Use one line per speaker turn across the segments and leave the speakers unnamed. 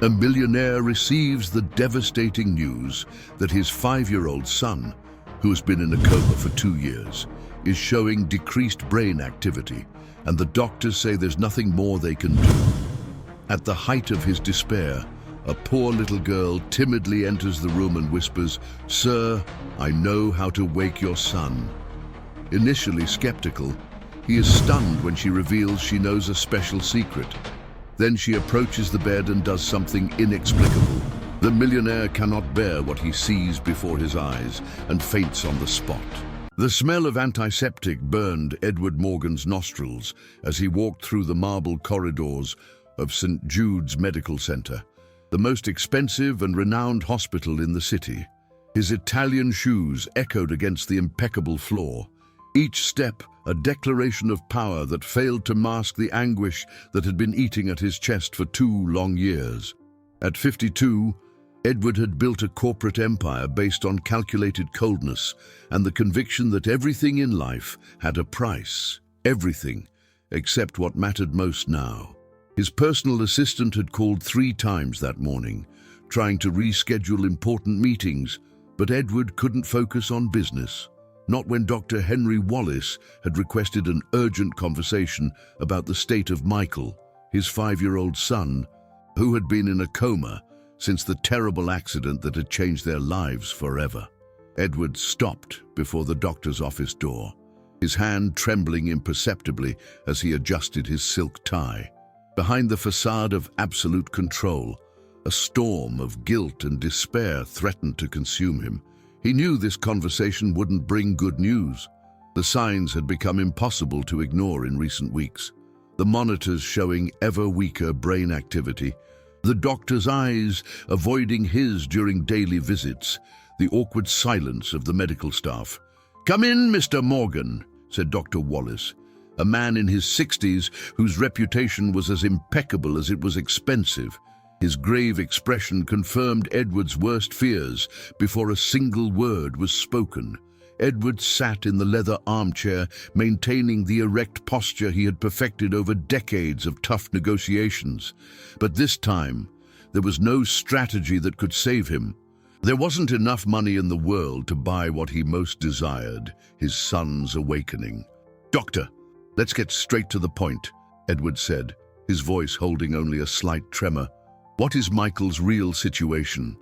A millionaire receives the devastating news that his 5-year-old son, who has been in a coma for 2 years, is showing decreased brain activity, and the doctors say there's nothing more they can do. At the height of his despair, a poor little girl timidly enters the room and whispers, "Sir, I know how to wake your son." Initially skeptical, he is stunned when she reveals she knows a special secret. Then she approaches the bed and does something inexplicable. The millionaire cannot bear what he sees before his eyes and faints on the spot. The smell of antiseptic burned Edward Morgan's nostrils as he walked through the marble corridors of St. Jude's Medical Center, the most expensive and renowned hospital in the city. His Italian shoes echoed against the impeccable floor, each step a declaration of power that failed to mask the anguish that had been eating at his chest for 2 long years. At 52, Edward had built a corporate empire based on calculated coldness and the conviction that everything in life had a price. Everything, except what mattered most now. His personal assistant had called 3 times that morning, trying to reschedule important meetings, but Edward couldn't focus on business. Not when Dr. Henry Wallace had requested an urgent conversation about the state of Michael, his 5-year-old son, who had been in a coma since the terrible accident that had changed their lives forever. Edward stopped before the doctor's office door, his hand trembling imperceptibly as he adjusted his silk tie. Behind the facade of absolute control, a storm of guilt and despair threatened to consume him. He knew this conversation wouldn't bring good news. The signs had become impossible to ignore in recent weeks. The monitors showing ever weaker brain activity, the doctor's eyes avoiding his during daily visits, the awkward silence of the medical staff. "Come in, Mr. Morgan," said Dr. Wallace, a man in his 60s whose reputation was as impeccable as it was expensive. His grave expression confirmed Edward's worst fears before a single word was spoken. Edward sat in the leather armchair, maintaining the erect posture he had perfected over decades of tough negotiations. But this time, there was no strategy that could save him. There wasn't enough money in the world to buy what he most desired, his son's awakening. "Doctor, let's get straight to the point," Edward said, his voice holding only a slight tremor. "What is Michael's real situation?"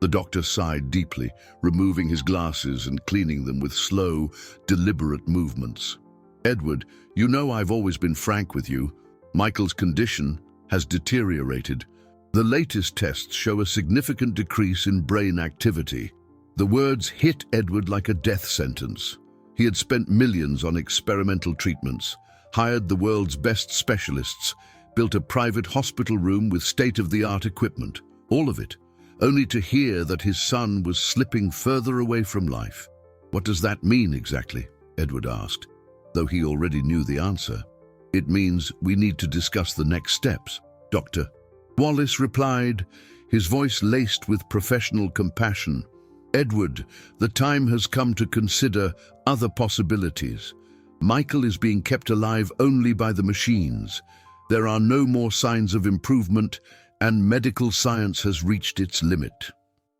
The doctor sighed deeply, removing his glasses and cleaning them with slow, deliberate movements. "Edward, you know I've always been frank with you. Michael's condition has deteriorated. The latest tests show a significant decrease in brain activity." The words hit Edward like a death sentence. He had spent millions on experimental treatments, hired the world's best specialists, built a private hospital room with state-of-the-art equipment, all of it, only to hear that his son was slipping further away from life. "What does that mean exactly?" Edward asked, though he already knew the answer. "It means we need to discuss the next steps, Doctor." Wallace replied, his voice laced with professional compassion. "Edward, the time has come to consider other possibilities. Michael is being kept alive only by the machines. There are no more signs of improvement, and medical science has reached its limit."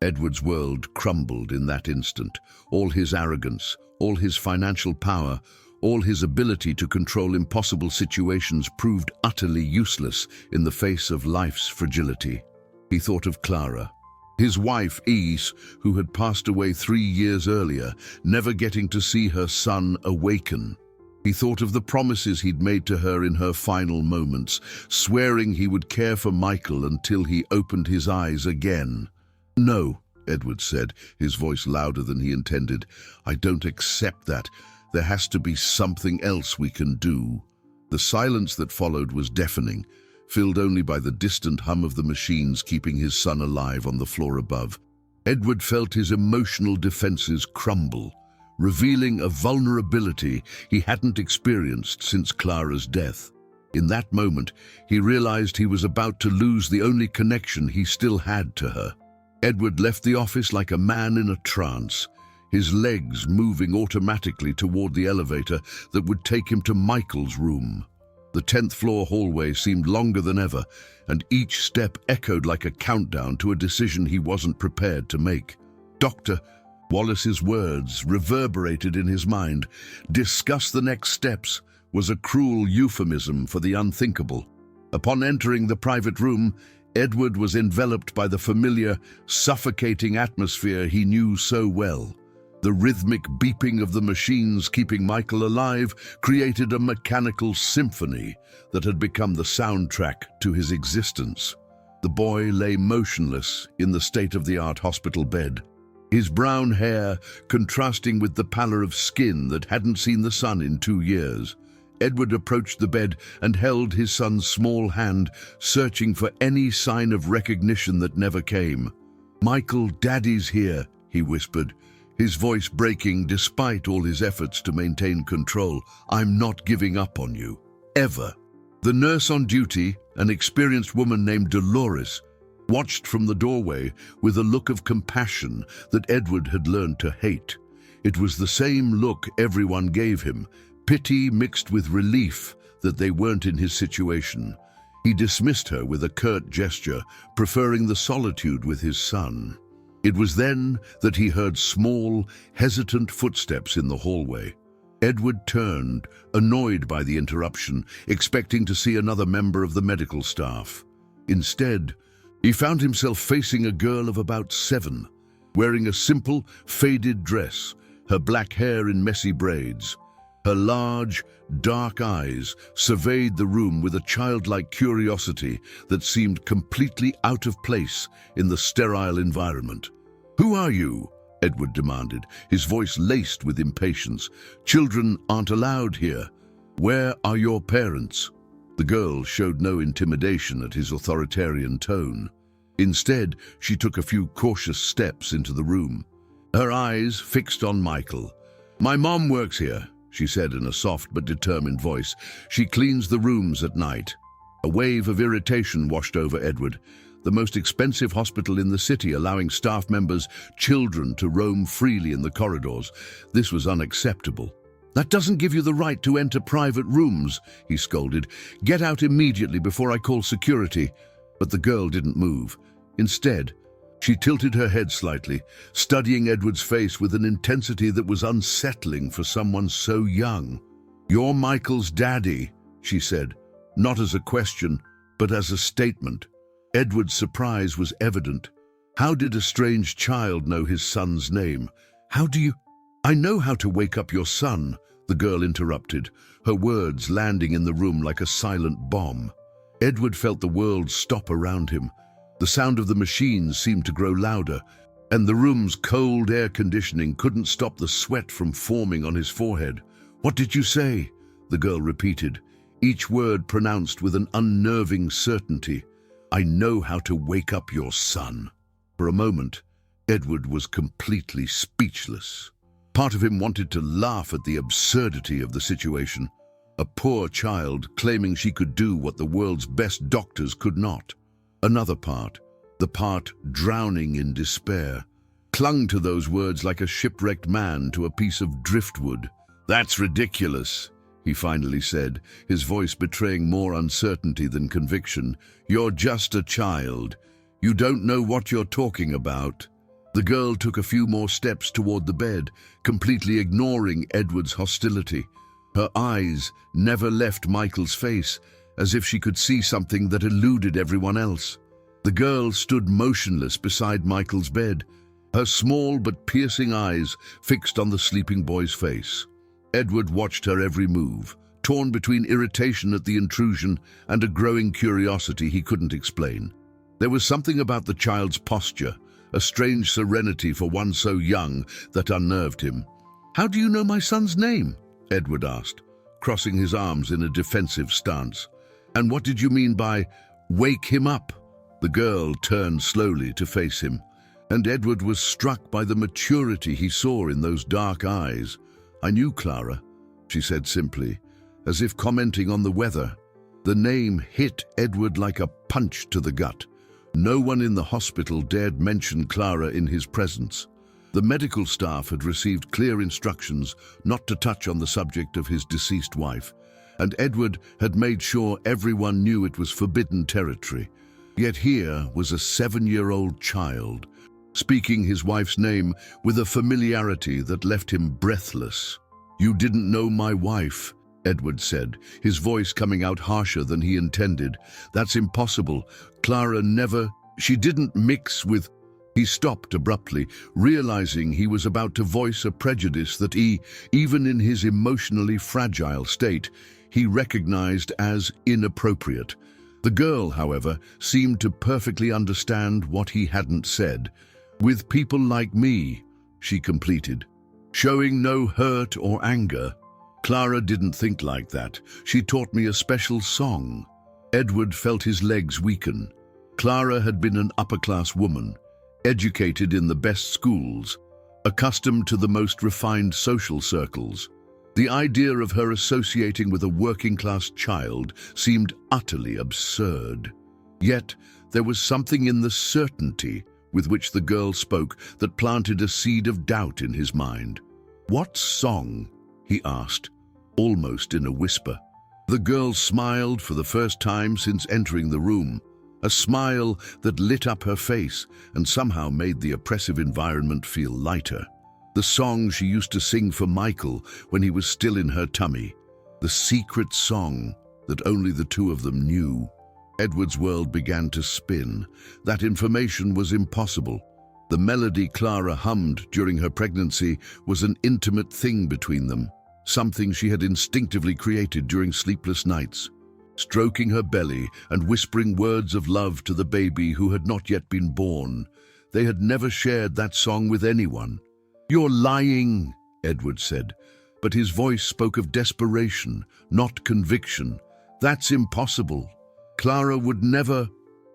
Edward's world crumbled in that instant. All his arrogance, all his financial power, all his ability to control impossible situations proved utterly useless in the face of life's fragility. He thought of Clara, his wife Eve, who had passed away 3 years earlier, never getting to see her son awaken. He thought of the promises he'd made to her in her final moments, swearing he would care for Michael until he opened his eyes again. "No," Edward said, his voice louder than he intended. "I don't accept that. There has to be something else we can do." The silence that followed was deafening, filled only by the distant hum of the machines keeping his son alive on the floor above. Edward felt his emotional defenses crumble, revealing a vulnerability he hadn't experienced since Clara's death. In that moment, he realized he was about to lose the only connection he still had to her. Edward left the office like a man in a trance, his legs moving automatically toward the elevator that would take him to Michael's room. The 10th floor hallway seemed longer than ever, and each step echoed like a countdown to a decision he wasn't prepared to make. Dr. Wallace's words reverberated in his mind. Discuss the next steps was a cruel euphemism for the unthinkable. Upon entering the private room, Edward was enveloped by the familiar, suffocating atmosphere he knew so well. The rhythmic beeping of the machines keeping Michael alive created a mechanical symphony that had become the soundtrack to his existence. The boy lay motionless in the state-of-the-art hospital bed, his brown hair contrasting with the pallor of skin that hadn't seen the sun in 2 years. Edward approached the bed and held his son's small hand, searching for any sign of recognition that never came. "Michael, Daddy's here," he whispered, his voice breaking despite all his efforts to maintain control. "I'm not giving up on you. Ever." The nurse on duty, an experienced woman named Dolores, watched from the doorway with a look of compassion that Edward had learned to hate. It was the same look everyone gave him, pity mixed with relief that they weren't in his situation. He dismissed her with a curt gesture, preferring the solitude with his son. It was then that he heard small, hesitant footsteps in the hallway. Edward turned, annoyed by the interruption, expecting to see another member of the medical staff. Instead, he found himself facing a girl of about 7, wearing a simple, faded dress, her black hair in messy braids. Her large, dark eyes surveyed the room with a childlike curiosity that seemed completely out of place in the sterile environment. "Who are you?" Edward demanded, his voice laced with impatience. "Children aren't allowed here. Where are your parents?" The girl showed no intimidation at his authoritarian tone. Instead, she took a few cautious steps into the room, her eyes fixed on Michael. "My mom works here," she said in a soft but determined voice. "She cleans the rooms at night." A wave of irritation washed over Edward. The most expensive hospital in the city, allowing staff members' children to roam freely in the corridors. This was unacceptable. "That doesn't give you the right to enter private rooms," he scolded. "Get out immediately before I call security." But the girl didn't move. Instead, she tilted her head slightly, studying Edward's face with an intensity that was unsettling for someone so young. "You're Michael's daddy," she said, not as a question, but as a statement. Edward's surprise was evident. How did a strange child know his son's name? "How do you—" "I know how to wake up your son," the girl interrupted, her words landing in the room like a silent bomb. Edward felt the world stop around him. The sound of the machines seemed to grow louder, and the room's cold air conditioning couldn't stop the sweat from forming on his forehead. "What did you say?" the girl repeated, each word pronounced with an unnerving certainty. "I know how to wake up your son." For a moment, Edward was completely speechless. Part of him wanted to laugh at the absurdity of the situation. A poor child claiming she could do what the world's best doctors could not. Another part, the part drowning in despair, clung to those words like a shipwrecked man to a piece of driftwood. "That's ridiculous," he finally said, his voice betraying more uncertainty than conviction. "You're just a child. You don't know what you're talking about." The girl took a few more steps toward the bed, completely ignoring Edward's hostility. Her eyes never left Michael's face, as if she could see something that eluded everyone else. The girl stood motionless beside Michael's bed, her small but piercing eyes fixed on the sleeping boy's face. Edward watched her every move, torn between irritation at the intrusion and a growing curiosity he couldn't explain. There was something about the child's posture, a strange serenity for one so young, that unnerved him. "How do you know my son's name?" Edward asked, crossing his arms in a defensive stance. "And what did you mean by, 'wake him up'?" The girl turned slowly to face him, and Edward was struck by the maturity he saw in those dark eyes. "I knew Clara," she said simply, as if commenting on the weather. The name hit Edward like a punch to the gut. No one in the hospital dared mention Clara in his presence. The medical staff had received clear instructions not to touch on the subject of his deceased wife, and Edward had made sure everyone knew it was forbidden territory. Yet here was a 7-year-old child, speaking his wife's name with a familiarity that left him breathless. "You didn't know my wife," Edward said, his voice coming out harsher than he intended. "That's impossible. Clara never... She didn't mix with..." He stopped abruptly, realizing he was about to voice a prejudice that even in his emotionally fragile state, he recognized as inappropriate. The girl, however, seemed to perfectly understand what he hadn't said. "With people like me," she completed, showing no hurt or anger. "Clara didn't think like that. She taught me a special song." Edward felt his legs weaken. Clara had been an upper-class woman, educated in the best schools, accustomed to the most refined social circles. The idea of her associating with a working-class child seemed utterly absurd. Yet, there was something in the certainty with which the girl spoke that planted a seed of doubt in his mind. "What song?" he asked, almost in a whisper. The girl smiled for the first time since entering the room, a smile that lit up her face and somehow made the oppressive environment feel lighter. The song she used to sing for Michael when he was still in her tummy. The secret song that only the two of them knew. Edward's world began to spin. That information was impossible. The melody Clara hummed during her pregnancy was an intimate thing between them, something she had instinctively created during sleepless nights, stroking her belly and whispering words of love to the baby who had not yet been born. They had never shared that song with anyone. "You're lying," Edward said, but his voice spoke of desperation, not conviction. "That's impossible. Clara would never..."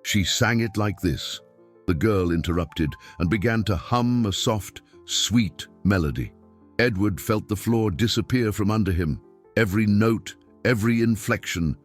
She sang it like this. The girl interrupted and began to hum a soft, sweet melody. Edward felt the floor disappear from under him. Every note, every inflection,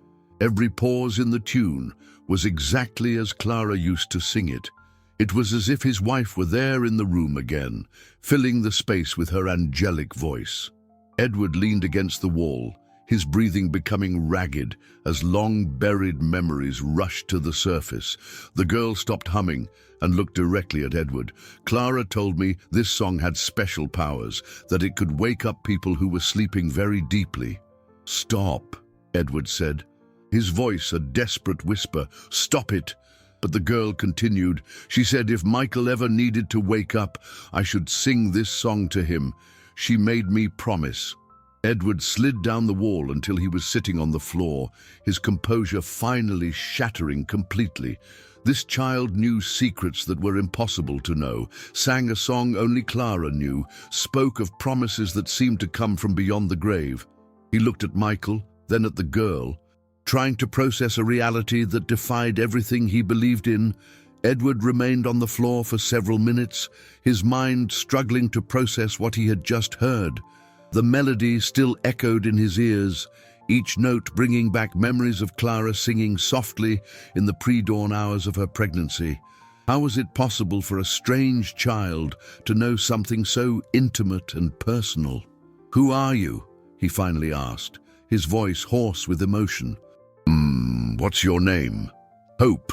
every pause in the tune was exactly as Clara used to sing it. It was as if his wife were there in the room again, filling the space with her angelic voice. Edward leaned against the wall, his breathing becoming ragged as long-buried memories rushed to the surface. The girl stopped humming and looked directly at Edward. "Clara told me this song had special powers, that it could wake up people who were sleeping very deeply." "Stop," Edward said, his voice a desperate whisper. "Stop it." But the girl continued. "She said if Michael ever needed to wake up, I should sing this song to him. She made me promise." Edward slid down the wall until he was sitting on the floor, his composure finally shattering completely. This child knew secrets that were impossible to know, sang a song only Clara knew, spoke of promises that seemed to come from beyond the grave. He looked at Michael, then at the girl, trying to process a reality that defied everything he believed in. Edward remained on the floor for several minutes, his mind struggling to process what he had just heard. The melody still echoed in his ears, each note bringing back memories of Clara singing softly in the pre-dawn hours of her pregnancy. How was it possible for a strange child to know something so intimate and personal? "Who are you?" he finally asked, his voice hoarse with emotion. What's your name?" "Hope,"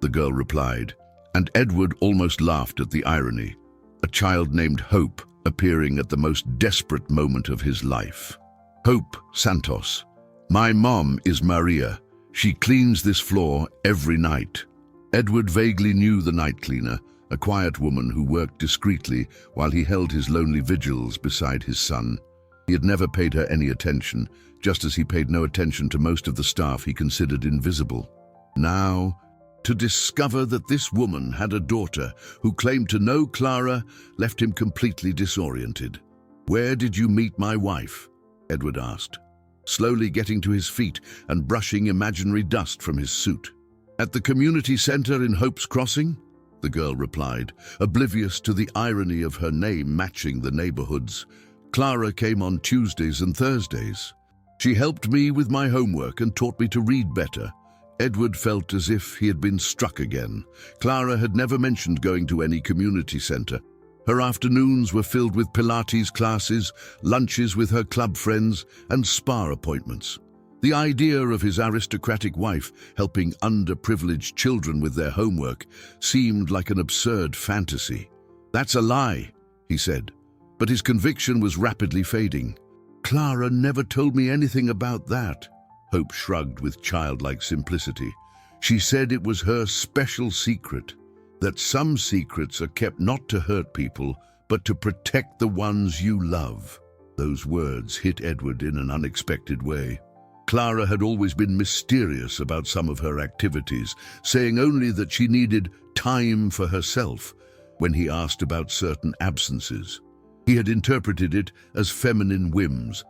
the girl replied, and Edward almost laughed at the irony. A child named Hope appearing at the most desperate moment of his life. "Hope Santos. My mom is Maria. She cleans this floor every night." Edward vaguely knew the night cleaner, a quiet woman who worked discreetly while he held his lonely vigils beside his son. He had never paid her any attention, just as he paid no attention to most of the staff he considered invisible. Now, to discover that this woman had a daughter who claimed to know Clara left him completely disoriented. "Where did you meet my wife?" Edward asked, slowly getting to his feet and brushing imaginary dust from his suit. "At the community center in Hope's Crossing," the girl replied, oblivious to the irony of her name matching the neighborhood's. "Clara came on Tuesdays and Thursdays. She helped me with my homework and taught me to read better." Edward felt as if he had been struck again. Clara had never mentioned going to any community center. Her afternoons were filled with Pilates classes, lunches with her club friends, and spa appointments. The idea of his aristocratic wife helping underprivileged children with their homework seemed like an absurd fantasy. "That's a lie," he said, but his conviction was rapidly fading. "Clara never told me anything about that." Hope shrugged with childlike simplicity. "She said it was her special secret, that some secrets are kept not to hurt people, but to protect the ones you love." Those words hit Edward in an unexpected way. Clara had always been mysterious about some of her activities, saying only that she needed time for herself when he asked about certain absences. He had interpreted it as feminine whims,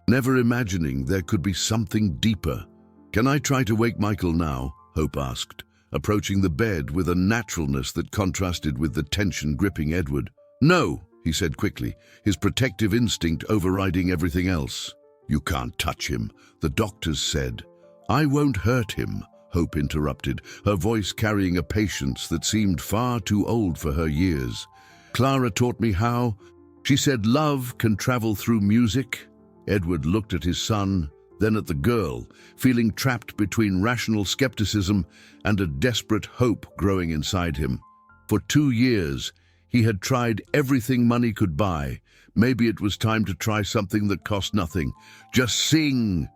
never imagining there could be something deeper. "Can I try to wake Michael now?" Hope asked, approaching the bed with a naturalness that contrasted with the tension gripping Edward. "No," he said quickly, his protective instinct overriding everything else. "You can't touch him, the doctors said." "I won't hurt him," Hope interrupted, her voice carrying a patience that seemed far too old for her years. "Clara taught me how. She said love can travel through music." Edward looked at his son, then at the girl, feeling trapped between rational skepticism and a desperate hope growing inside him. For 2 years, he had tried everything money could buy. Maybe it was time to try something that cost nothing. "Just sing,"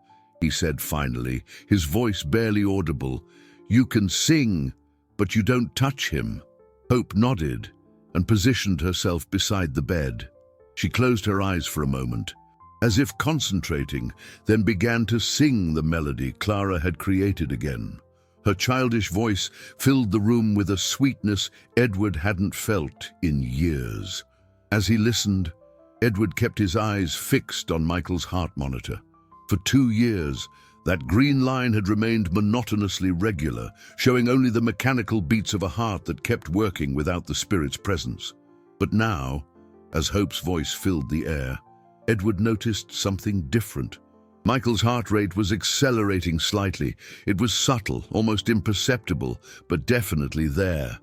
he said finally, his voice barely audible. "You can sing, but you don't touch him." Hope nodded and positioned herself beside the bed. She closed her eyes for a moment, as if concentrating, then began to sing the melody Clara had created again. Her childish voice filled the room with a sweetness Edward hadn't felt in years. As he listened, Edward kept his eyes fixed on Michael's heart monitor. For 2 years, that green line had remained monotonously regular, showing only the mechanical beats of a heart that kept working without the spirit's presence. But now, as Hope's voice filled the air, Edward noticed something different. Michael's heart rate was accelerating slightly. It was subtle, almost imperceptible, but definitely there.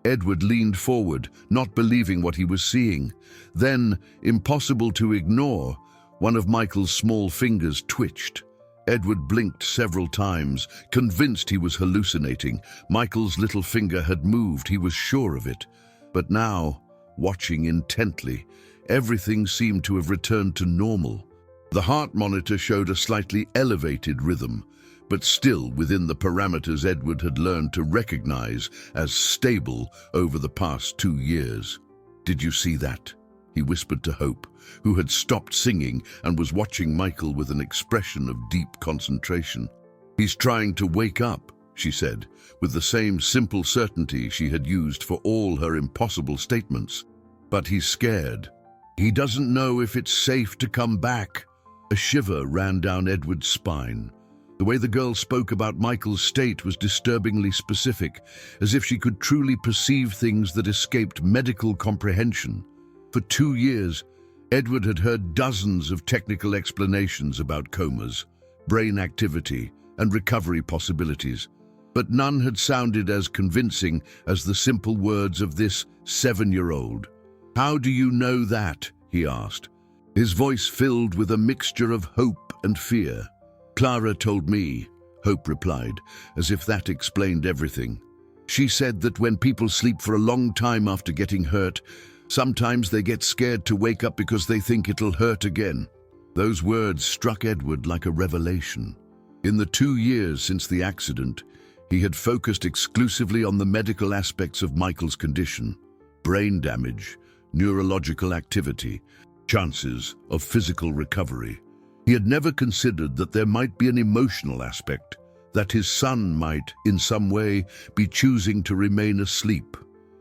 Edward leaned forward, not believing what he was seeing. Then, impossible to ignore, one of Michael's small fingers twitched. Edward blinked several times, convinced he was hallucinating. Michael's little finger had moved, he was sure of it. But now, watching intently, everything seemed to have returned to normal. The heart monitor showed a slightly elevated rhythm, but still within the parameters Edward had learned to recognize as stable over the past 2 years. "Did you see that?" he whispered to Hope, who had stopped singing and was watching Michael with an expression of deep concentration. "He's trying to wake up," she said, with the same simple certainty she had used for all her impossible statements. "But he's scared. He doesn't know if it's safe to come back." A shiver ran down Edward's spine. The way the girl spoke about Michael's state was disturbingly specific, as if she could truly perceive things that escaped medical comprehension. For 2 years, Edward had heard dozens of technical explanations about comas, brain activity, and recovery possibilities, but none had sounded as convincing as the simple words of this 7-year-old. "How do you know that?" he asked, his voice filled with a mixture of hope and fear. "Clara told me," Hope replied, as if that explained everything. "She said that when people sleep for a long time after getting hurt, sometimes they get scared to wake up because they think it'll hurt again." Those words struck Edward like a revelation. In the 2 years since the accident, he had focused exclusively on the medical aspects of Michael's condition: brain damage, neurological activity, chances of physical recovery. He had never considered that there might be an emotional aspect, that his son might, in some way, be choosing to remain asleep.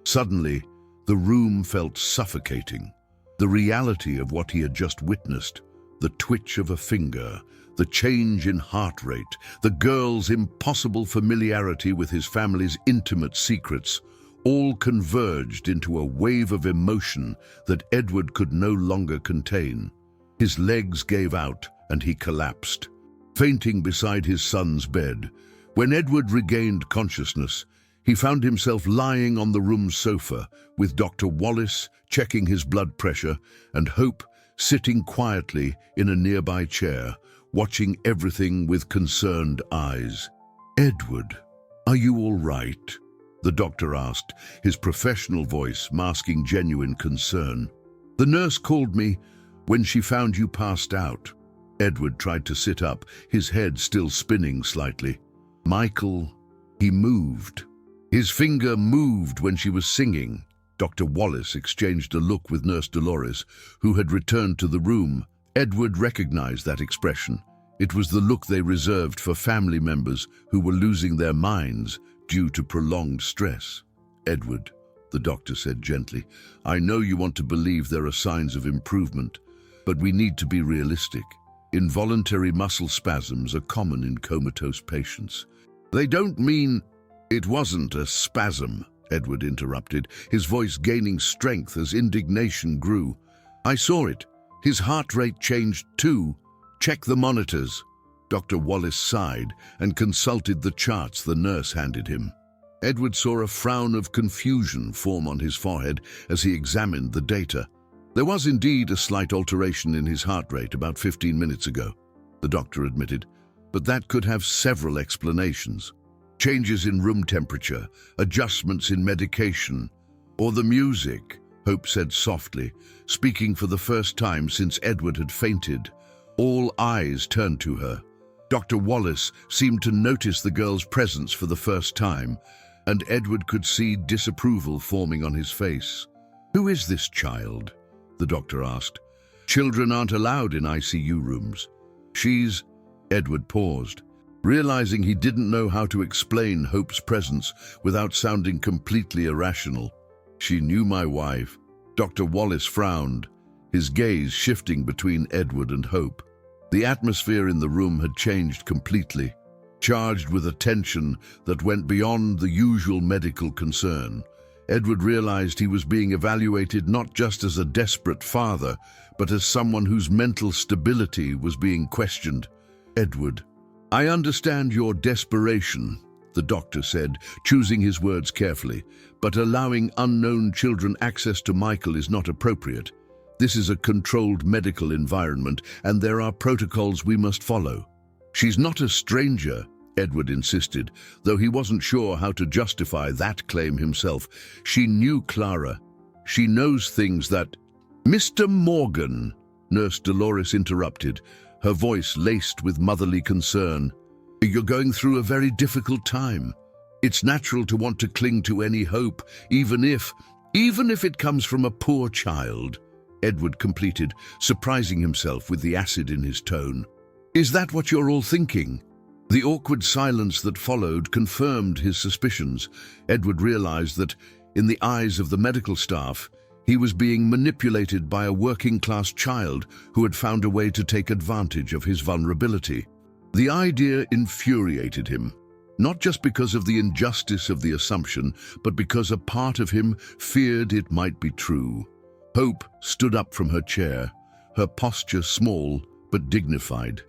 Suddenly, the room felt suffocating. The reality of what he had just witnessed, the twitch of a finger, the change in heart rate, the girl's impossible familiarity with his family's intimate secrets, all converged into a wave of emotion that Edward could no longer contain. His legs gave out and he collapsed, fainting beside his son's bed. When Edward regained consciousness, he found himself lying on the room's sofa, with Dr. Wallace checking his blood pressure and Hope sitting quietly in a nearby chair, watching everything with concerned eyes. "Edward, are you all right?" the doctor asked, his professional voice masking genuine concern. "The nurse called me when she found you passed out." Edward tried to sit up, his head still spinning slightly. "Michael, he moved. His finger moved when she was singing." Dr. Wallace exchanged a look with Nurse Dolores, who had returned to the room. Edward recognized that expression. It was the look they reserved for family members who were losing their minds due to prolonged stress. "Edward," the doctor said gently, "I know you want to believe there are signs of improvement, but we need to be realistic. Involuntary muscle spasms are common in comatose patients." "They don't mean—" "It wasn't a spasm," Edward interrupted, his voice gaining strength as indignation grew. "I saw it. His heart rate changed too. Check the monitors." Dr. Wallace sighed and consulted the charts the nurse handed him. Edward saw a frown of confusion form on his forehead as he examined the data. There was indeed a slight alteration in his heart rate about 15 minutes ago, the doctor admitted, but that could have several explanations. Changes in room temperature, adjustments in medication, or the music, Hope said softly, speaking for the first time since Edward had fainted. All eyes turned to her. Dr. Wallace seemed to notice the girl's presence for the first time, and Edward could see disapproval forming on his face. "Who is this child?" the doctor asked. "Children aren't allowed in ICU rooms." "She's—" Edward paused, realizing he didn't know how to explain Hope's presence without sounding completely irrational. "She knew my wife." Dr. Wallace frowned, his gaze shifting between Edward and Hope. The atmosphere in the room had changed completely, charged with a tension that went beyond the usual medical concern. Edward realized he was being evaluated not just as a desperate father, but as someone whose mental stability was being questioned. "Edward, I understand your desperation," the doctor said, choosing his words carefully, "but allowing unknown children access to Michael is not appropriate. This is a controlled medical environment, and there are protocols we must follow." "She's not a stranger," Edward insisted, though he wasn't sure how to justify that claim himself. "She knew Clara. She knows things that—" "Mr. Morgan," Nurse Dolores interrupted, her voice laced with motherly concern. "You're going through a very difficult time. It's natural to want to cling to any hope, even if it comes from a poor child," Edward completed, surprising himself with the acid in his tone. "Is that what you're all thinking?" The awkward silence that followed confirmed his suspicions. Edward realized that, in the eyes of the medical staff, he was being manipulated by a working-class child who had found a way to take advantage of his vulnerability. The idea infuriated him, not just because of the injustice of the assumption, but because a part of him feared it might be true. Hope stood up from her chair, her posture small but dignified.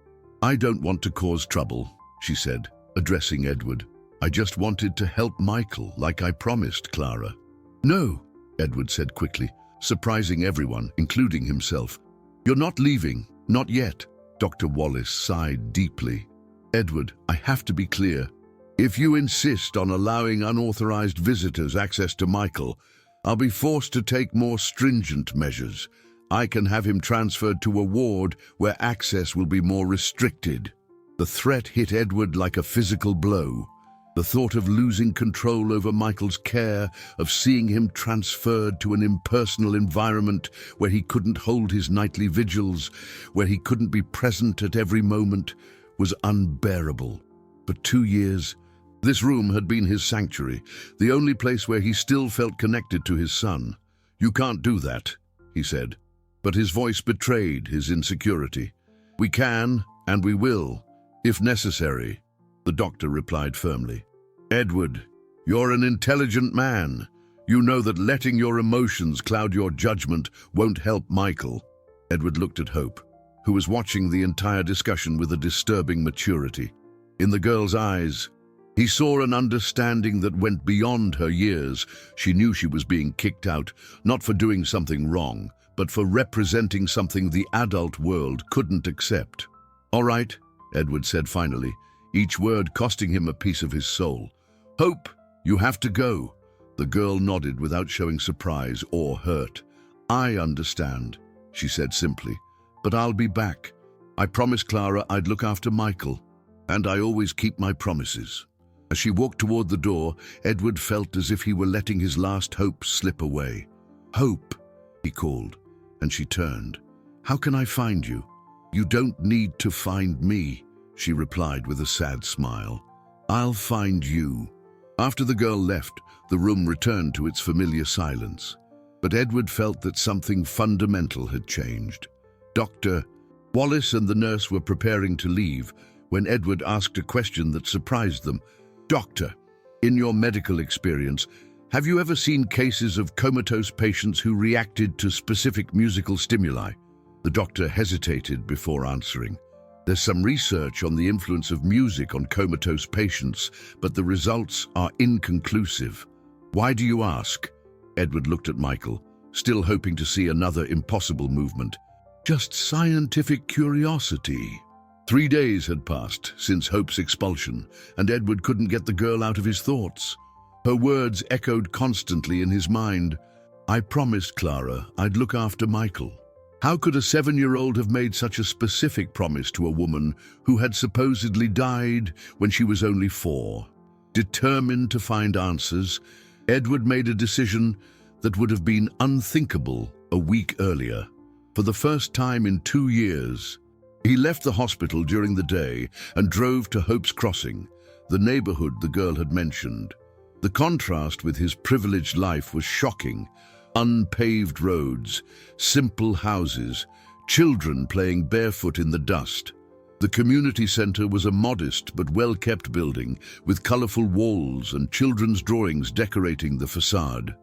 "I don't want to cause trouble," she said, addressing Edward. "I just wanted to help Michael like I promised Clara." "No," Edward said quickly, surprising everyone, including himself. "You're not leaving, not yet." Dr. Wallace sighed deeply. "Edward, I have to be clear. If you insist on allowing unauthorized visitors access to Michael, I'll be forced to take more stringent measures. I can have him transferred to a ward where access will be more restricted." The threat hit Edward like a physical blow. The thought of losing control over Michael's care, of seeing him transferred to an impersonal environment where he couldn't hold his nightly vigils, where he couldn't be present at every moment, was unbearable. For 2 years, this room had been his sanctuary, the only place where he still felt connected to his son. "You can't do that," he said, but his voice betrayed his insecurity. "We can, and we will, if necessary," the doctor replied firmly. "Edward, you're an intelligent man. You know that letting your emotions cloud your judgment won't help Michael." Edward looked at Hope, who was watching the entire discussion with a disturbing maturity. In the girl's eyes, he saw an understanding that went beyond her years. She knew she was being kicked out, not for doing something wrong, but for representing something the adult world couldn't accept. "All right," Edward said finally, each word costing him a piece of his soul. "Hope, you have to go." The girl nodded without showing surprise or hurt. "I understand," she said simply, "but I'll be back. I promised Clara I'd look after Michael, and I always keep my promises." As she walked toward the door, Edward felt as if he were letting his last hope slip away. "Hope," he called, and she turned. "How can I find you?" "You don't need to find me," she replied with a sad smile. "I'll find you." After the girl left, the room returned to its familiar silence. But Edward felt that something fundamental had changed. Dr. Wallace and the nurse were preparing to leave when Edward asked a question that surprised them. "Doctor, in your medical experience, have you ever seen cases of comatose patients who reacted to specific musical stimuli?" The doctor hesitated before answering. "There's some research on the influence of music on comatose patients, but the results are inconclusive." "Why do you ask?" Edward looked at Michael, still hoping to see another impossible movement. "Just scientific curiosity." 3 days had passed since Hope's expulsion, and Edward couldn't get the girl out of his thoughts. Her words echoed constantly in his mind. "I promised Clara I'd look after Michael." How could a 7-year-old have made such a specific promise to a woman who had supposedly died when she was only 4? Determined to find answers, Edward made a decision that would have been unthinkable a week earlier. For the first time in 2 years, he left the hospital during the day and drove to Hope's Crossing, the neighborhood the girl had mentioned. The contrast with his privileged life was shocking. Unpaved roads, simple houses, children playing barefoot in the dust. The community center was a modest but well-kept building with colorful walls and children's drawings decorating the facade.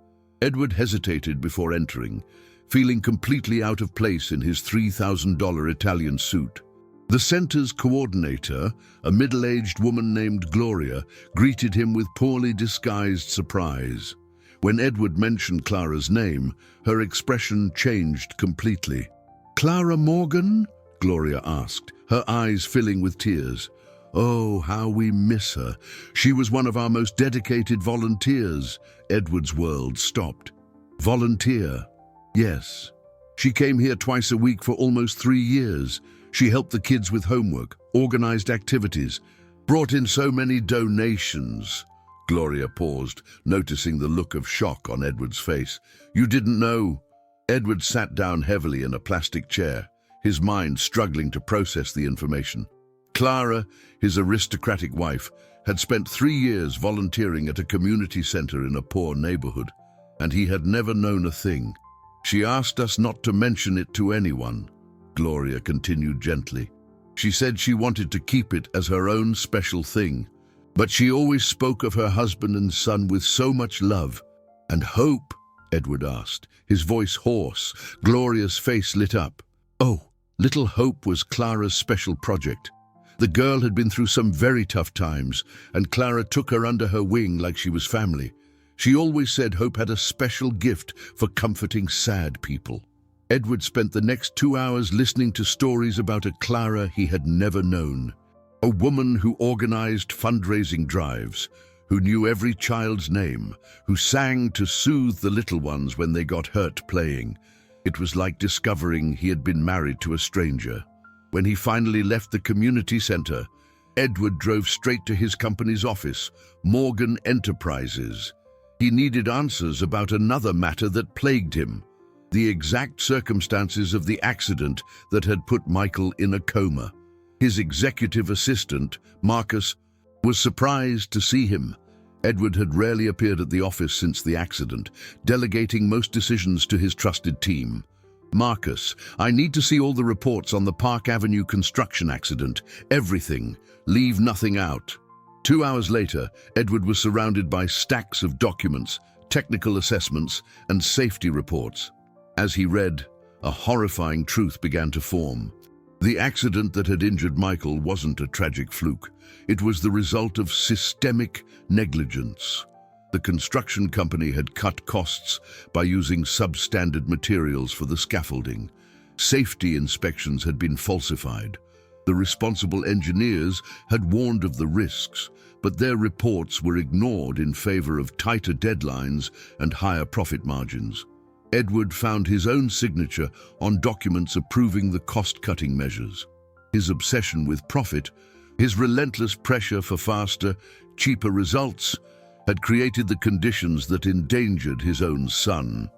Edward hesitated before entering, feeling completely out of place in his $3,000 Italian suit. The center's coordinator, a middle-aged woman named Gloria, greeted him with poorly disguised surprise. When Edward mentioned Clara's name, her expression changed completely. "Clara Morgan?" Gloria asked, her eyes filling with tears. "Oh, how we miss her. She was one of our most dedicated volunteers." Edward's world stopped. "Volunteer?" "Yes. She came here twice a week for almost 3 years. She helped the kids with homework, organized activities, brought in so many donations." Gloria paused, noticing the look of shock on Edward's face. "You didn't know?" Edward sat down heavily in a plastic chair, his mind struggling to process the information. Clara, his aristocratic wife, had spent 3 years volunteering at a community center in a poor neighborhood, and he had never known a thing. "She asked us not to mention it to anyone," Gloria continued gently. "She said she wanted to keep it as her own special thing. But she always spoke of her husband and son with so much love." "And hope?" Edward asked, his voice hoarse. Gloria's face lit up. "Oh, little Hope was Clara's special project. The girl had been through some very tough times, and Clara took her under her wing like she was family. She always said Hope had a special gift for comforting sad people." Edward spent the next 2 hours listening to stories about a Clara he had never known. A woman who organized fundraising drives, who knew every child's name, who sang to soothe the little ones when they got hurt playing. It was like discovering he had been married to a stranger. When he finally left the community center, Edward drove straight to his company's office, Morgan Enterprises. He needed answers about another matter that plagued him: the exact circumstances of the accident that had put Michael in a coma. His executive assistant, Marcus, was surprised to see him. Edward had rarely appeared at the office since the accident, delegating most decisions to his trusted team. "Marcus, I need to see all the reports on the Park Avenue construction accident. Everything. Leave nothing out." 2 hours later, Edward was surrounded by stacks of documents, technical assessments, and safety reports. As he read, a horrifying truth began to form. The accident that had injured Michael wasn't a tragic fluke. It was the result of systemic negligence. The construction company had cut costs by using substandard materials for the scaffolding. Safety inspections had been falsified. The responsible engineers had warned of the risks, but their reports were ignored in favor of tighter deadlines and higher profit margins. Edward found his own signature on documents approving the cost-cutting measures. His obsession with profit, his relentless pressure for faster, cheaper results, had created the conditions that endangered his own son.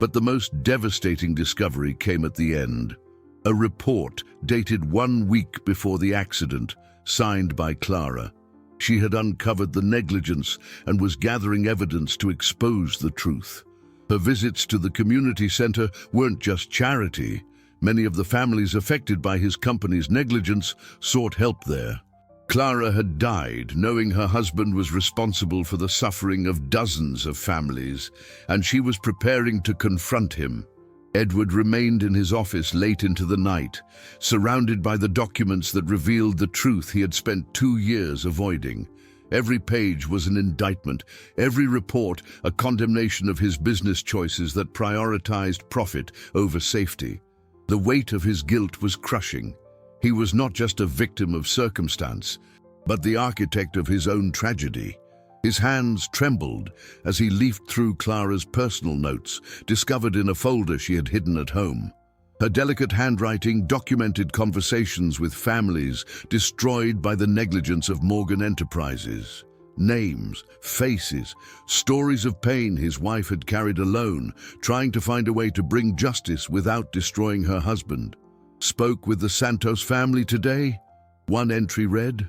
But the most devastating discovery came at the end. A report dated 1 week before the accident, signed by Clara. She had uncovered the negligence and was gathering evidence to expose the truth. Her visits to the community center weren't just charity. Many of the families affected by his company's negligence sought help there. Clara had died, knowing her husband was responsible for the suffering of dozens of families, and she was preparing to confront him. Edward remained in his office late into the night, surrounded by the documents that revealed the truth he had spent 2 years avoiding. Every page was an indictment, every report a condemnation of his business choices that prioritized profit over safety. The weight of his guilt was crushing. He was not just a victim of circumstance, but the architect of his own tragedy. His hands trembled as he leafed through Clara's personal notes, discovered in a folder she had hidden at home. Her delicate handwriting documented conversations with families destroyed by the negligence of Morgan Enterprises. Names, faces, stories of pain his wife had carried alone, trying to find a way to bring justice without destroying her husband. Spoke with the Santos family today? One entry read,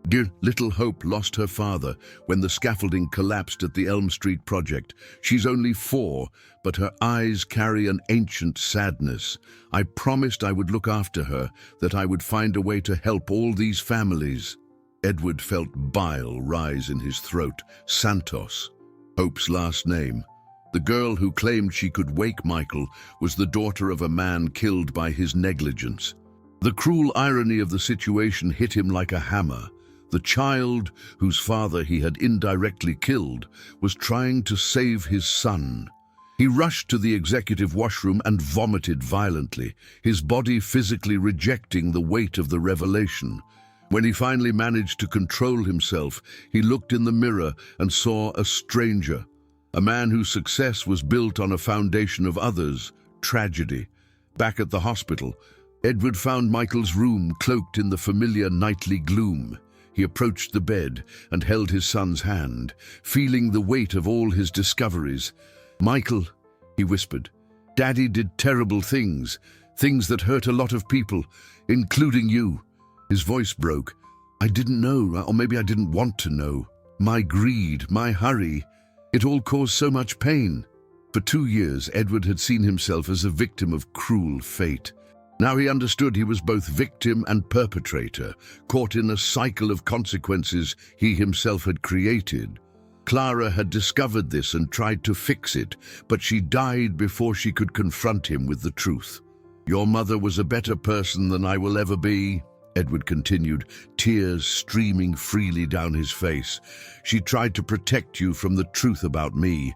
"Dear little Hope lost her father when the scaffolding collapsed at the Elm Street project. She's only 4, but her eyes carry an ancient sadness. I promised I would look after her, that I would find a way to help all these families." Edward felt bile rise in his throat. Santos, Hope's last name. The girl who claimed she could wake Michael was the daughter of a man killed by his negligence. The cruel irony of the situation hit him like a hammer. The child, whose father he had indirectly killed, was trying to save his son. He rushed to the executive washroom and vomited violently, his body physically rejecting the weight of the revelation. When he finally managed to control himself, he looked in the mirror and saw a stranger, a man whose success was built on a foundation of others' tragedy. Back at the hospital, Edward found Michael's room cloaked in the familiar nightly gloom. He approached the bed and held his son's hand, feeling the weight of all his discoveries. "Michael," he whispered, "Daddy did terrible things, things that hurt a lot of people, including you." His voice broke. "I didn't know, or maybe I didn't want to know. My greed, my hurry, it all caused so much pain." For 2 years, Edward had seen himself as a victim of cruel fate. Now he understood he was both victim and perpetrator, caught in a cycle of consequences he himself had created. Clara had discovered this and tried to fix it, but she died before she could confront him with the truth. "Your mother was a better person than I will ever be," Edward continued, tears streaming freely down his face. "She tried to protect you from the truth about me.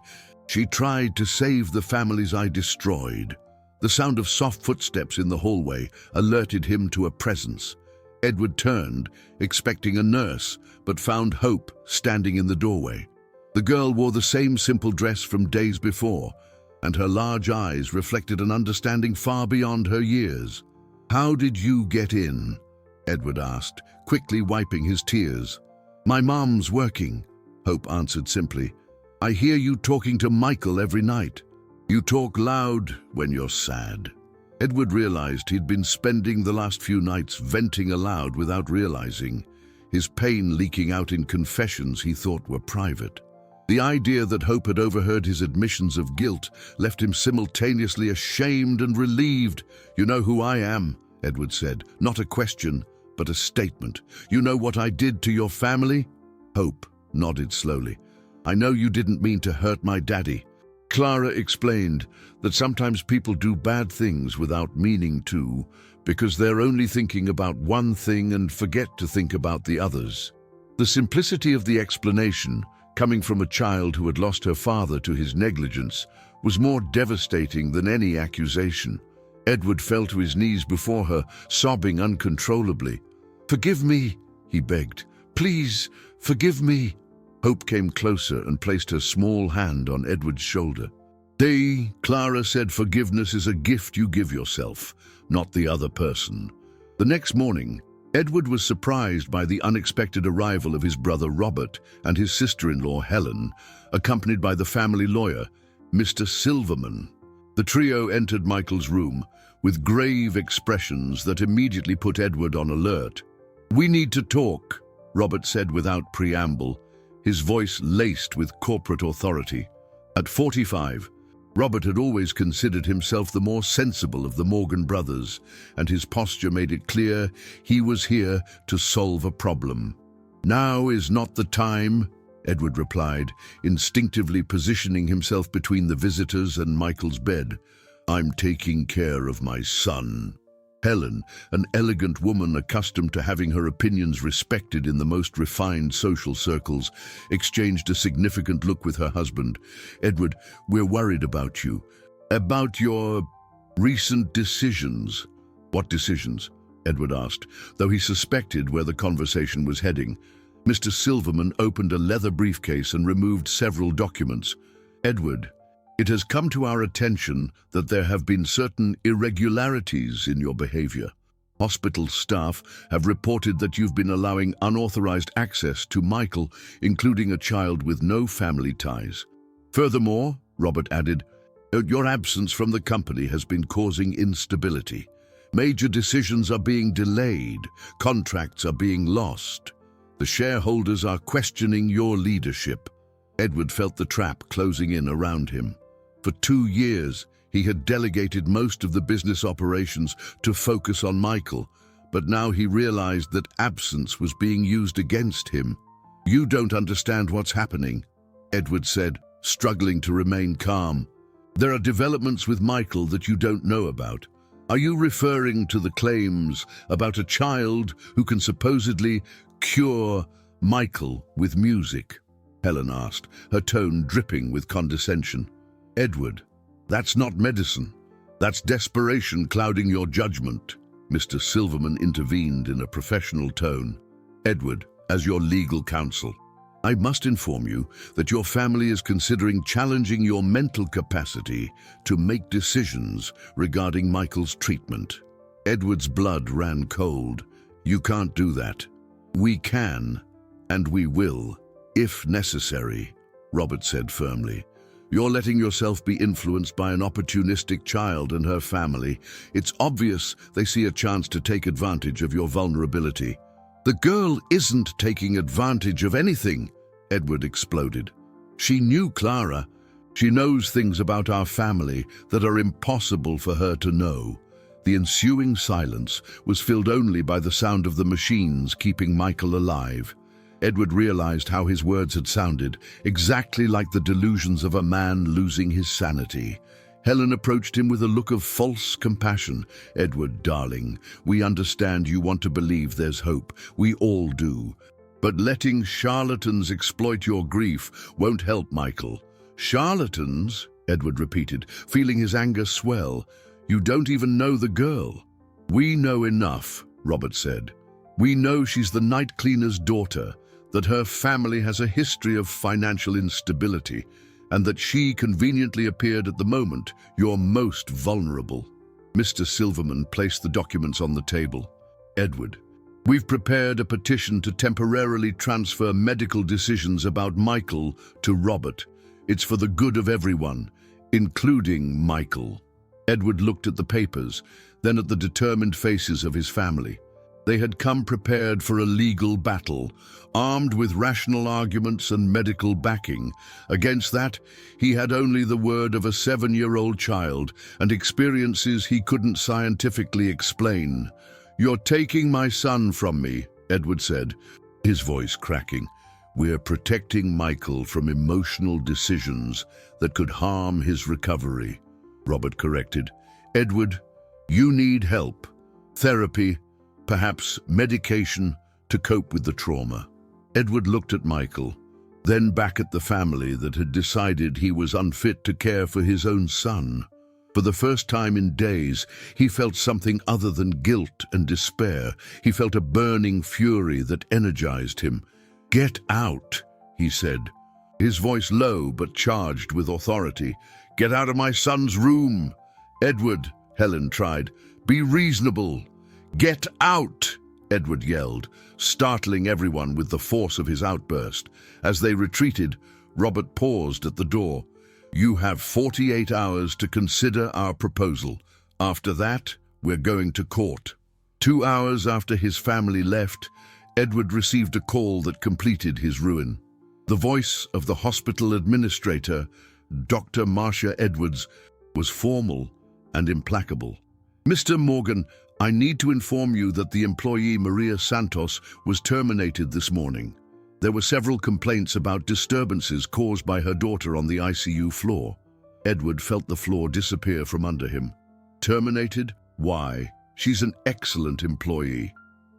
She tried to save the families I destroyed." The sound of soft footsteps in the hallway alerted him to a presence. Edward turned, expecting a nurse, but found Hope standing in the doorway. The girl wore the same simple dress from days before, and her large eyes reflected an understanding far beyond her years. "How did you get in?" Edward asked, quickly wiping his tears. "My mom's working," Hope answered simply. "I hear you talking to Michael every night. You talk loud when you're sad." Edward realized he'd been spending the last few nights venting aloud without realizing, his pain leaking out in confessions he thought were private. The idea that Hope had overheard his admissions of guilt left him simultaneously ashamed and relieved. "You know who I am," Edward said. "Not a question, but a statement. You know what I did to your family?" Hope nodded slowly. "I know you didn't mean to hurt my daddy." Clara explained that sometimes people do bad things without meaning to, because they're only thinking about one thing and forget to think about the others. The simplicity of the explanation, coming from a child who had lost her father to his negligence, was more devastating than any accusation. Edward fell to his knees before her, sobbing uncontrollably. "Forgive me," he begged. "Please, forgive me." Hope came closer and placed her small hand on Edward's shoulder. Clara said, "Forgiveness is a gift you give yourself, not the other person." The next morning, Edward was surprised by the unexpected arrival of his brother Robert and his sister-in-law Helen, accompanied by the family lawyer, Mr. Silverman. The trio entered Michael's room with grave expressions that immediately put Edward on alert. "We need to talk," Robert said without preamble, his voice laced with corporate authority. At 45, Robert had always considered himself the more sensible of the Morgan brothers, and his posture made it clear he was here to solve a problem. "Now is not the time," Edward replied, instinctively positioning himself between the visitors and Michael's bed. "I'm taking care of my son." Helen, an elegant woman accustomed to having her opinions respected in the most refined social circles, exchanged a significant look with her husband. "Edward, we're worried about you. About your recent decisions." "What decisions?" Edward asked, though he suspected where the conversation was heading. Mr. Silverman opened a leather briefcase and removed several documents. "Edward, it has come to our attention that there have been certain irregularities in your behavior. Hospital staff have reported that you've been allowing unauthorized access to Michael, including a child with no family ties. Furthermore," Robert added, "your absence from the company has been causing instability. Major decisions are being delayed, contracts are being lost. The shareholders are questioning your leadership." Edward felt the trap closing in around him. For 2 years, he had delegated most of the business operations to focus on Michael, but now he realized that absence was being used against him. "You don't understand what's happening," Edward said, struggling to remain calm. "There are developments with Michael that you don't know about. Are you referring to the claims about a child who can supposedly cure Michael with music?" Helen asked, her tone dripping with condescension. "Edward, that's not medicine. That's desperation clouding your judgment," Mr. Silverman intervened in a professional tone. "Edward, as your legal counsel, I must inform you that your family is considering challenging your mental capacity to make decisions regarding Michael's treatment." Edward's blood ran cold. "You can't do that." "We can, and we will, if necessary," Robert said firmly. "You're letting yourself be influenced by an opportunistic child and her family. It's obvious they see a chance to take advantage of your vulnerability." "The girl isn't taking advantage of anything," Edward exploded. "She knew Clara. She knows things about our family that are impossible for her to know." The ensuing silence was filled only by the sound of the machines keeping Michael alive. Edward realized how his words had sounded, exactly like the delusions of a man losing his sanity. Helen approached him with a look of false compassion. "Edward, darling, we understand you want to believe there's hope. We all do. But letting charlatans exploit your grief won't help Michael." "Charlatans?" Edward repeated, feeling his anger swell. "You don't even know the girl." "We know enough," Robert said. "We know she's the night cleaner's daughter, that her family has a history of financial instability, and that she conveniently appeared at the moment you're most vulnerable." Mr. Silverman placed the documents on the table. "Edward, we've prepared a petition to temporarily transfer medical decisions about Michael to Robert. It's for the good of everyone, including Michael." Edward looked at the papers, then at the determined faces of his family. They had come prepared for a legal battle, armed with rational arguments and medical backing. Against that, he had only the word of a 7-year-old child and experiences he couldn't scientifically explain. "You're taking my son from me," Edward said, his voice cracking. "We're protecting Michael from emotional decisions that could harm his recovery," Robert corrected. "Edward, you need help. Therapy, perhaps medication, to cope with the trauma." Edward looked at Michael, then back at the family that had decided he was unfit to care for his own son. For the first time in days, he felt something other than guilt and despair. He felt a burning fury that energized him. "Get out," he said, his voice low but charged with authority. "Get out of my son's room." "Edward," Helen tried, "be reasonable." "Get out," Edward yelled, startling everyone with the force of his outburst. As they retreated, Robert paused at the door. "You have 48 hours to consider our proposal. After that, we're going to court." 2 hours after his family left, Edward received a call that completed his ruin. The voice of the hospital administrator, Dr. Marcia Edwards, was formal and implacable. "Mr. Morgan, I need to inform you that the employee Maria Santos was terminated this morning. There were several complaints about disturbances caused by her daughter on the ICU floor." Edward felt the floor disappear from under him. "Terminated? Why? She's an excellent employee."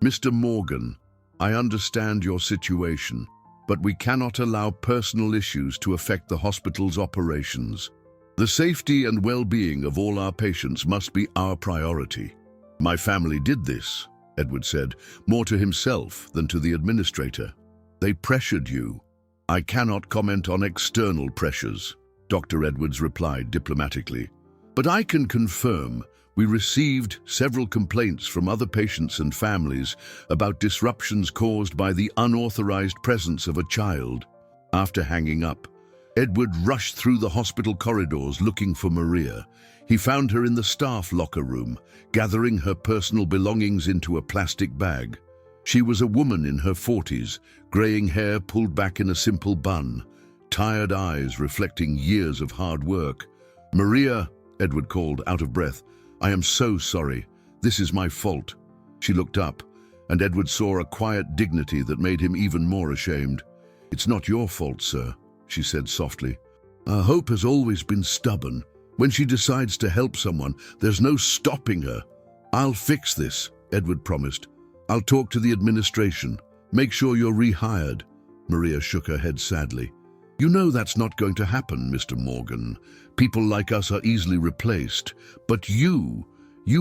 "Mr. Morgan, I understand your situation, but we cannot allow personal issues to affect the hospital's operations. The safety and well-being of all our patients must be our priority." "My family did this," Edward said, more to himself than to the administrator. "They pressured you." "I cannot comment on external pressures," Dr. Edwards replied diplomatically. "But I can confirm we received several complaints from other patients and families about disruptions caused by the unauthorized presence of a child." After hanging up, Edward rushed through the hospital corridors looking for Maria. He found her in the staff locker room, gathering her personal belongings into a plastic bag. She was a woman in her 40s, graying hair pulled back in a simple bun, tired eyes reflecting years of hard work. "Maria," Edward called, out of breath, "I am so sorry. This is my fault." She looked up, and Edward saw a quiet dignity that made him even more ashamed. "It's not your fault, sir," she said softly. "Hope has always been stubborn. When she decides to help someone, there's no stopping her." "I'll fix this," Edward promised. "I'll talk to the administration. Make sure you're rehired." Maria shook her head sadly. "You know that's not going to happen, Mr. Morgan. People like us are easily replaced. But you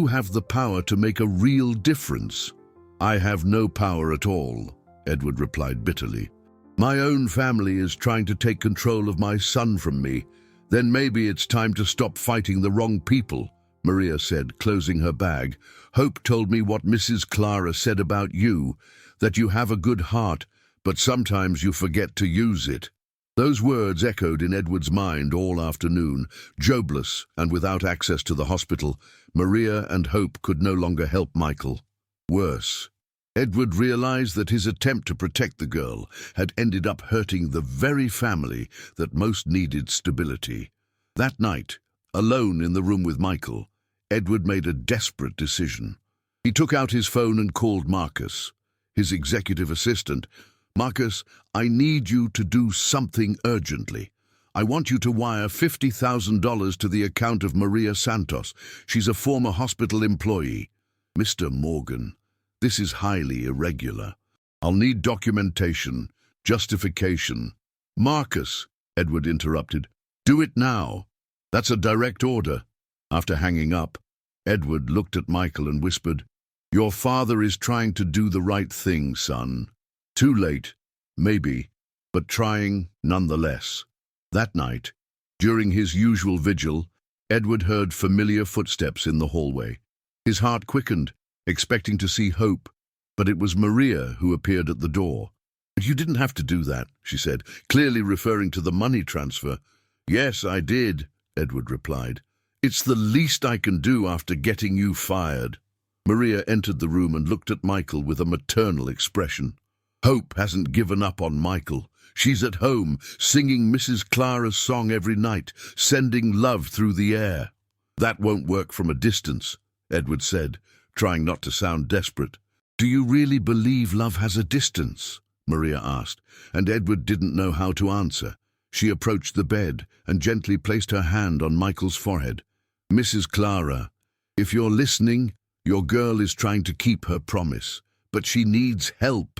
have the power to make a real difference." "I have no power at all," Edward replied bitterly. "My own family is trying to take control of my son from me. Then maybe it's time to stop fighting the wrong people," Maria said, closing her bag. "Hope told me what Mrs. Clara said about you, that you have a good heart, but sometimes you forget to use it." Those words echoed in Edward's mind all afternoon. Jobless and without access to the hospital, Maria and Hope could no longer help Michael. Worse, Edward realized that his attempt to protect the girl had ended up hurting the very family that most needed stability. That night, alone in the room with Michael, Edward made a desperate decision. He took out his phone and called Marcus, his executive assistant. "Marcus, I need you to do something urgently. I want you to wire $50,000 to the account of Maria Santos. She's a former hospital employee." "Mr. Morgan, this is highly irregular. I'll need documentation, justification." "Marcus," Edward interrupted, "do it now. That's a direct order." After hanging up, Edward looked at Michael and whispered, "Your father is trying to do the right thing, son. Too late, maybe, but trying nonetheless." That night, during his usual vigil, Edward heard familiar footsteps in the hallway. His heart quickened, expecting to see Hope, but it was Maria who appeared at the door. "But you didn't have to do that," she said, clearly referring to the money transfer. "Yes, I did," Edward replied. "It's the least I can do after getting you fired." Maria entered the room and looked at Michael with a maternal expression. "Hope hasn't given up on Michael. She's at home, singing Mrs. Clara's song every night, sending love through the air." "That won't work from a distance," Edward said, trying not to sound desperate. "Do you really believe love has a distance?" Maria asked, and Edward didn't know how to answer. She approached the bed and gently placed her hand on Michael's forehead. "Mrs. Clara, if you're listening, your girl is trying to keep her promise, but she needs help."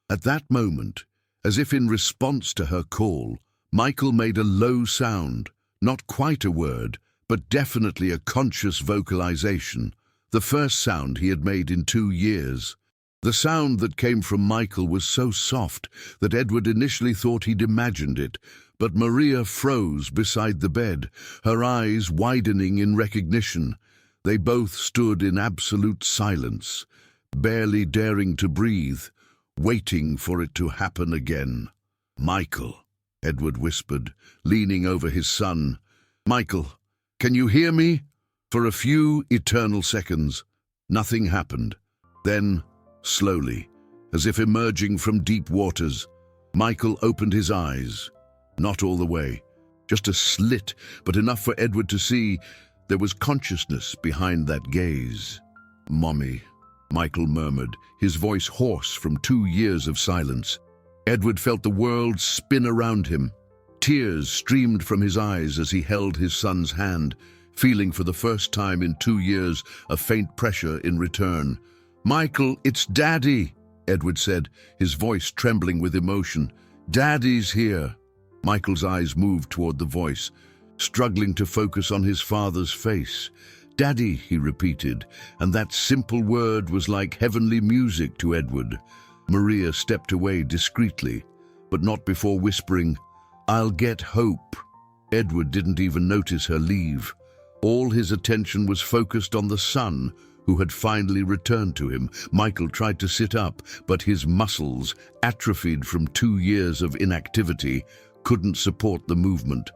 At that moment, as if in response to her call, Michael made a low sound, not quite a word, but definitely a conscious vocalization, the first sound he had made in 2 years. The sound that came from Michael was so soft that Edward initially thought he'd imagined it, but Maria froze beside the bed, her eyes widening in recognition. They both stood in absolute silence, barely daring to breathe, waiting for it to happen again. "Michael," Edward whispered, leaning over his son. "Michael, can you hear me?" For a few eternal seconds, nothing happened. Then, slowly, as if emerging from deep waters, Michael opened his eyes. Not all the way, just a slit, but enough for Edward to see there was consciousness behind that gaze. "Mommy," Michael murmured, his voice hoarse from 2 years of silence. Edward felt the world spin around him. Tears streamed from his eyes as he held his son's hand, feeling for the first time in 2 years a faint pressure in return. "Michael, it's Daddy," Edward said, his voice trembling with emotion. "Daddy's here." Michael's eyes moved toward the voice, struggling to focus on his father's face. "Daddy," he repeated, and that simple word was like heavenly music to Edward. Maria stepped away discreetly, but not before whispering, "I'll get Hope." Edward didn't even notice her leave. All his attention was focused on the son, who had finally returned to him. Michael tried to sit up, but his muscles, atrophied from 2 years of inactivity, couldn't support the movement.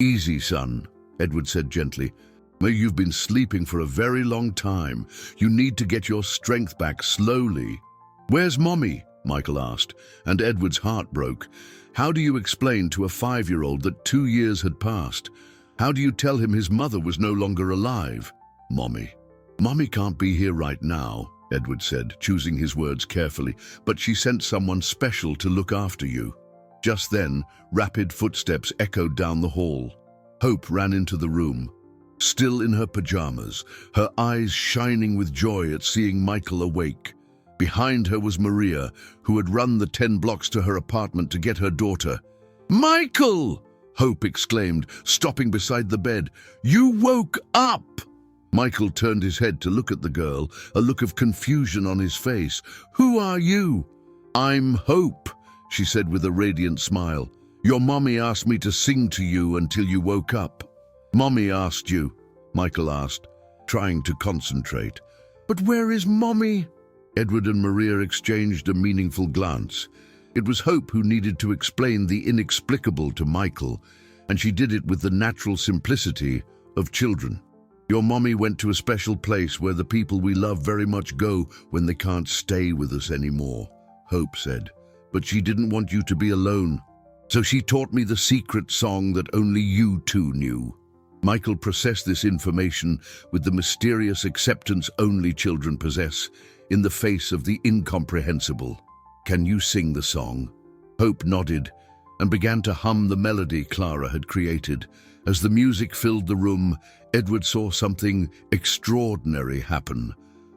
"Easy, son," Edward said gently. "You've been sleeping for a very long time. You need to get your strength back slowly." "Where's Mommy?" Michael asked, and Edward's heart broke. How do you explain to a 5-year-old that 2 years had passed? How do you tell him his mother was no longer alive? "Mommy. Mommy can't be here right now," Edward said, choosing his words carefully, "but she sent someone special to look after you." Just then, rapid footsteps echoed down the hall. Hope ran into the room, still in her pajamas, her eyes shining with joy at seeing Michael awake. Behind her was Maria, who had run the 10 blocks to her apartment to get her daughter. "Michael!" Hope exclaimed, stopping beside the bed. "You woke up!" Michael turned his head to look at the girl, a look of confusion on his face. "Who are you?" "I'm Hope," she said with a radiant smile. "Your mommy asked me to sing to you until you woke up." "Mommy asked you?" Michael asked, trying to concentrate. "But where is Mommy?" Edward and Maria exchanged a meaningful glance. It was Hope who needed to explain the inexplicable to Michael, and she did it with the natural simplicity of children. "Your mommy went to a special place where the people we love very much go when they can't stay with us anymore," Hope said. "But she didn't want you to be alone. So she taught me the secret song that only you two knew." Michael processed this information with the mysterious acceptance only children possess in the face of the incomprehensible. "Can you sing the song?" Hope nodded and began to hum the melody Clara had created. As the music filled the room, Edward saw something extraordinary happen.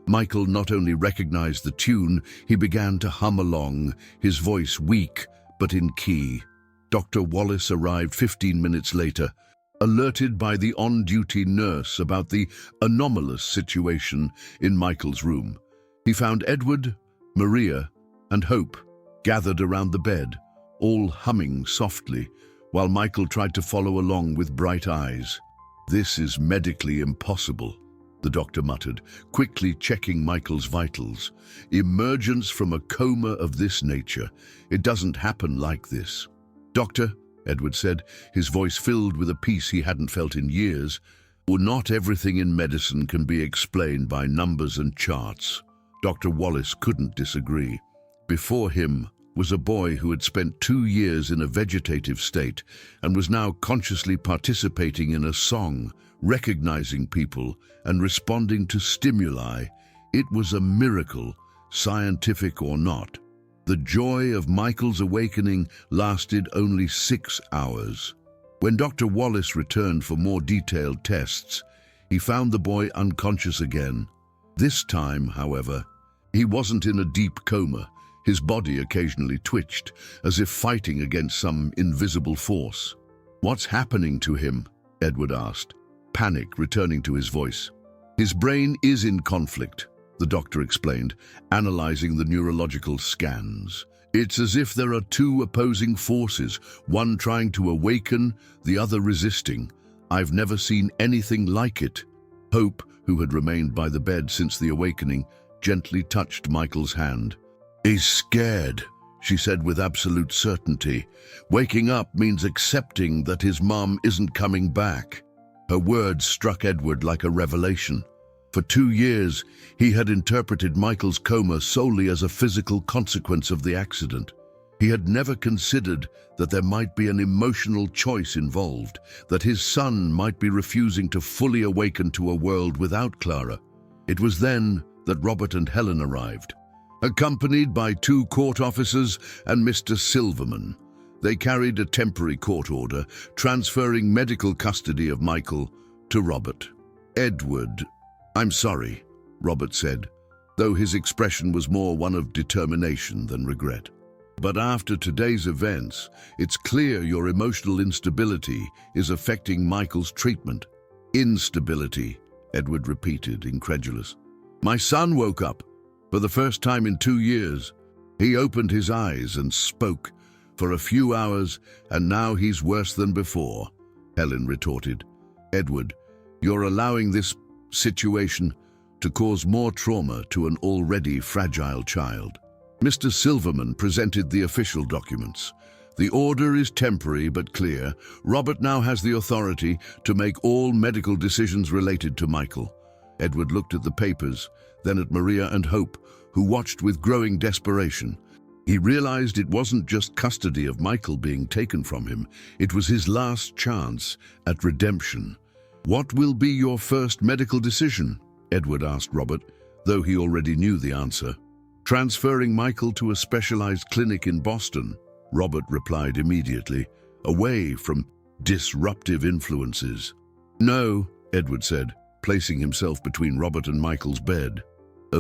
Michael not only recognized the tune, he began to hum along, his voice weak but in key. Dr. Wallace arrived 15 minutes later, alerted by the on-duty nurse about the anomalous situation in Michael's room. He found Edward, Maria, and Hope gathered around the bed, all humming softly, while Michael tried to follow along with bright eyes. "This is medically impossible," the doctor muttered, quickly checking Michael's vitals. "Emergence from a coma of this nature. It doesn't happen like this." "Doctor," Edward said, his voice filled with a peace he hadn't felt in years, "well, not everything in medicine can be explained by numbers and charts." Dr. Wallace couldn't disagree. Before him was a boy who had spent 2 years in a vegetative state and was now consciously participating in a song, recognizing people and responding to stimuli. It was a miracle, scientific or not. The joy of Michael's awakening lasted only 6 hours. When Dr. Wallace returned for more detailed tests, he found the boy unconscious again. This time, however, he wasn't in a deep coma. His body occasionally twitched, as if fighting against some invisible force. "What's happening to him?" Edward asked. panic returning to his voice. His brain is in conflict, the doctor explained, analyzing the neurological scans. It's as if there are two opposing forces, one trying to awaken, the other resisting. I've never seen anything like it. Hope, who had remained by the bed since the awakening, gently touched Michael's hand. He's scared, she said with absolute certainty. Waking up means accepting that his mom isn't coming back. Her words struck Edward like a revelation. For 2 years, he had interpreted Michael's coma solely as a physical consequence of the accident. He had never considered that there might be an emotional choice involved, that his son might be refusing to fully awaken to a world without Clara. It was then that Robert and Helen arrived, accompanied by 2 court officers and Mr. Silverman. They carried a temporary court order transferring medical custody of Michael to Robert. Edward, I'm sorry, Robert said, though his expression was more one of determination than regret. But after today's events, it's clear your emotional instability is affecting Michael's treatment. Instability, Edward repeated, incredulous. My son woke up for the first time in 2 years. He opened his eyes and spoke for a few hours, and now he's worse than before, Helen retorted. Edward, you're allowing this situation to cause more trauma to an already fragile child. Mr. Silverman presented the official documents. The order is temporary but clear. Robert now has the authority to make all medical decisions related to Michael. Edward looked at the papers, then at Maria and Hope, who watched with growing desperation. He realized it wasn't just custody of Michael being taken from him, it was his last chance at redemption. What will be your first medical decision? Edward asked Robert, though he already knew the answer. Transferring Michael to a specialized clinic in Boston, Robert replied immediately, away from disruptive influences. No, Edward said, placing himself between Robert and Michael's bed.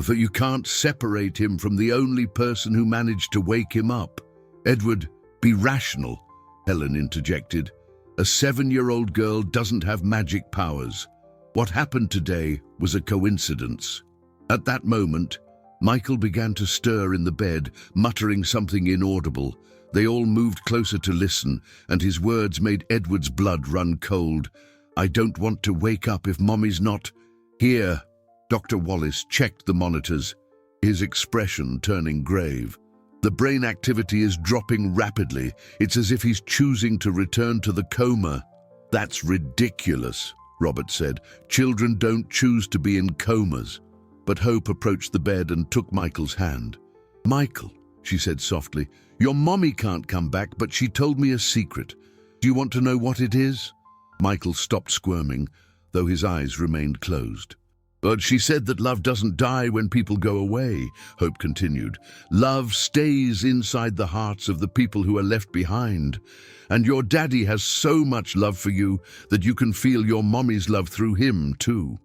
For you can't separate him from the only person who managed to wake him up. Edward, be rational, Helen interjected. A 7-year-old girl doesn't have magic powers. What happened today was a coincidence. At that moment, Michael began to stir in the bed, muttering something inaudible. They all moved closer to listen, and his words made Edward's blood run cold. I don't want to wake up if Mommy's not here. Dr. Wallace checked the monitors, his expression turning grave. The brain activity is dropping rapidly. It's as if he's choosing to return to the coma. That's ridiculous, Robert said. Children don't choose to be in comas. But Hope approached the bed and took Michael's hand. Michael, she said softly, your mommy can't come back, but she told me a secret. Do you want to know what it is? Michael stopped squirming, though his eyes remained closed. But she said that love doesn't die when people go away, Hope continued. Love stays inside the hearts of the people who are left behind. And your daddy has so much love for you that you can feel your mommy's love through him, too.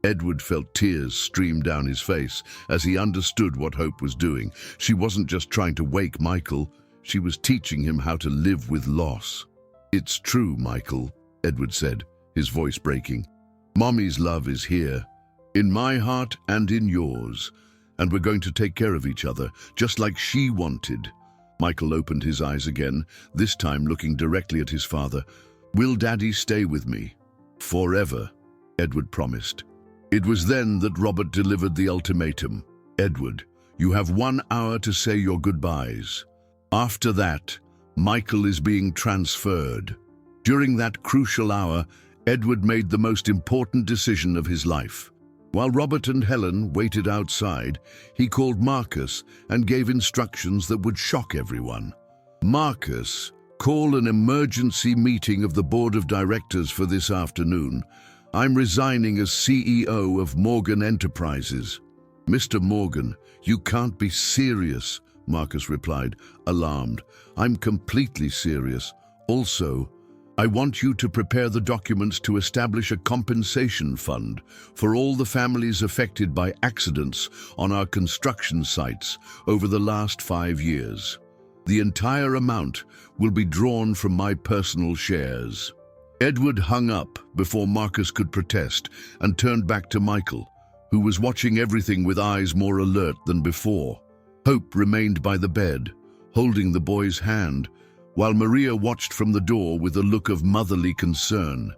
Edward felt tears stream down his face as he understood what Hope was doing. She wasn't just trying to wake Michael, she was teaching him how to live with loss. It's true, Michael, Edward said, his voice breaking. Mommy's love is here, in my heart and in yours, and we're going to take care of each other, just like she wanted. Michael opened his eyes again, this time looking directly at his father. Will Daddy stay with me? Forever, Edward promised. It was then that Robert delivered the ultimatum. Edward, you have 1 hour to say your goodbyes. After that, Michael is being transferred. During that crucial hour, Edward made the most important decision of his life. While Robert and Helen waited outside, he called Marcus and gave instructions that would shock everyone. Marcus, call an emergency meeting of the board of directors for this afternoon. I'm resigning as CEO of Morgan Enterprises. Mr. Morgan, you can't be serious, Marcus replied, alarmed. I'm completely serious. Also, I want you to prepare the documents to establish a compensation fund for all the families affected by accidents on our construction sites over the last 5 years. The entire amount will be drawn from my personal shares. Edward hung up before Marcus could protest and turned back to Michael, who was watching everything with eyes more alert than before. Hope remained by the bed, holding the boy's hand, while Maria watched from the door with a look of motherly concern.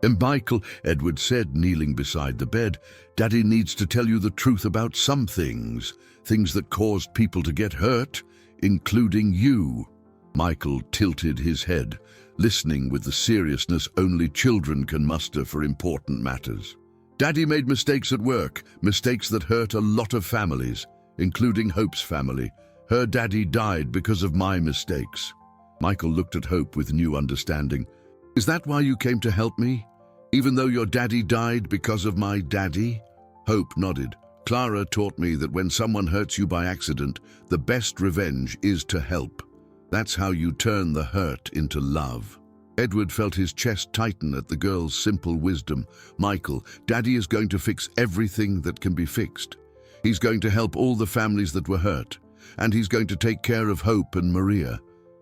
"And Michael," Edward said, kneeling beside the bed, "Daddy needs to tell you the truth about some things that caused people to get hurt, including you." Michael tilted his head, listening with the seriousness only children can muster for important matters. "Daddy made mistakes at work, mistakes that hurt a lot of families, including Hope's family. Her daddy died because of my mistakes." Michael looked at Hope with new understanding. "Is that why you came to help me? Even though your daddy died because of my daddy?" Hope nodded. "Clara taught me that when someone hurts you by accident, the best revenge is to help. That's how you turn the hurt into love." Edward felt his chest tighten at the girl's simple wisdom. "Michael, Daddy is going to fix everything that can be fixed. He's going to help all the families that were hurt, and he's going to take care of Hope and Maria,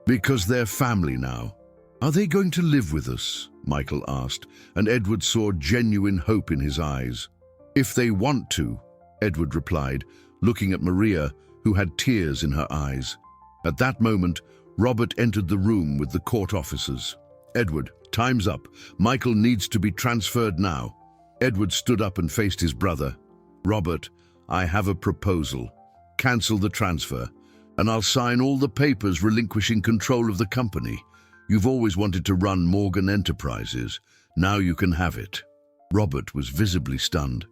because they're family now." "Are they going to live with us?" Michael asked, and Edward saw genuine hope in his eyes. "If they want to," Edward replied, looking at Maria, who had tears in her eyes. At that moment, Robert entered the room with the court officers. "Edward, time's up. Michael needs to be transferred now." Edward stood up and faced his brother. "Robert, I have a proposal. Cancel the transfer, and I'll sign all the papers relinquishing control of the company. You've always wanted to run Morgan Enterprises. Now you can have it." Robert was visibly stunned.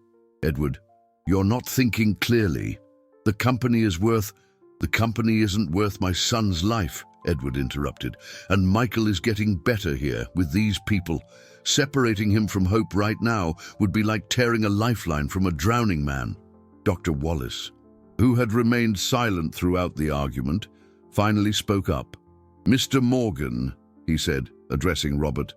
"Edward, you're not thinking clearly. The company isn't worth my son's life," Edward interrupted. "And Michael is getting better here with these people. Separating him from Hope right now would be like tearing a lifeline from a drowning man." Dr. Wallace, who had remained silent throughout the argument, finally spoke up. "Mr. Morgan," he said, addressing Robert,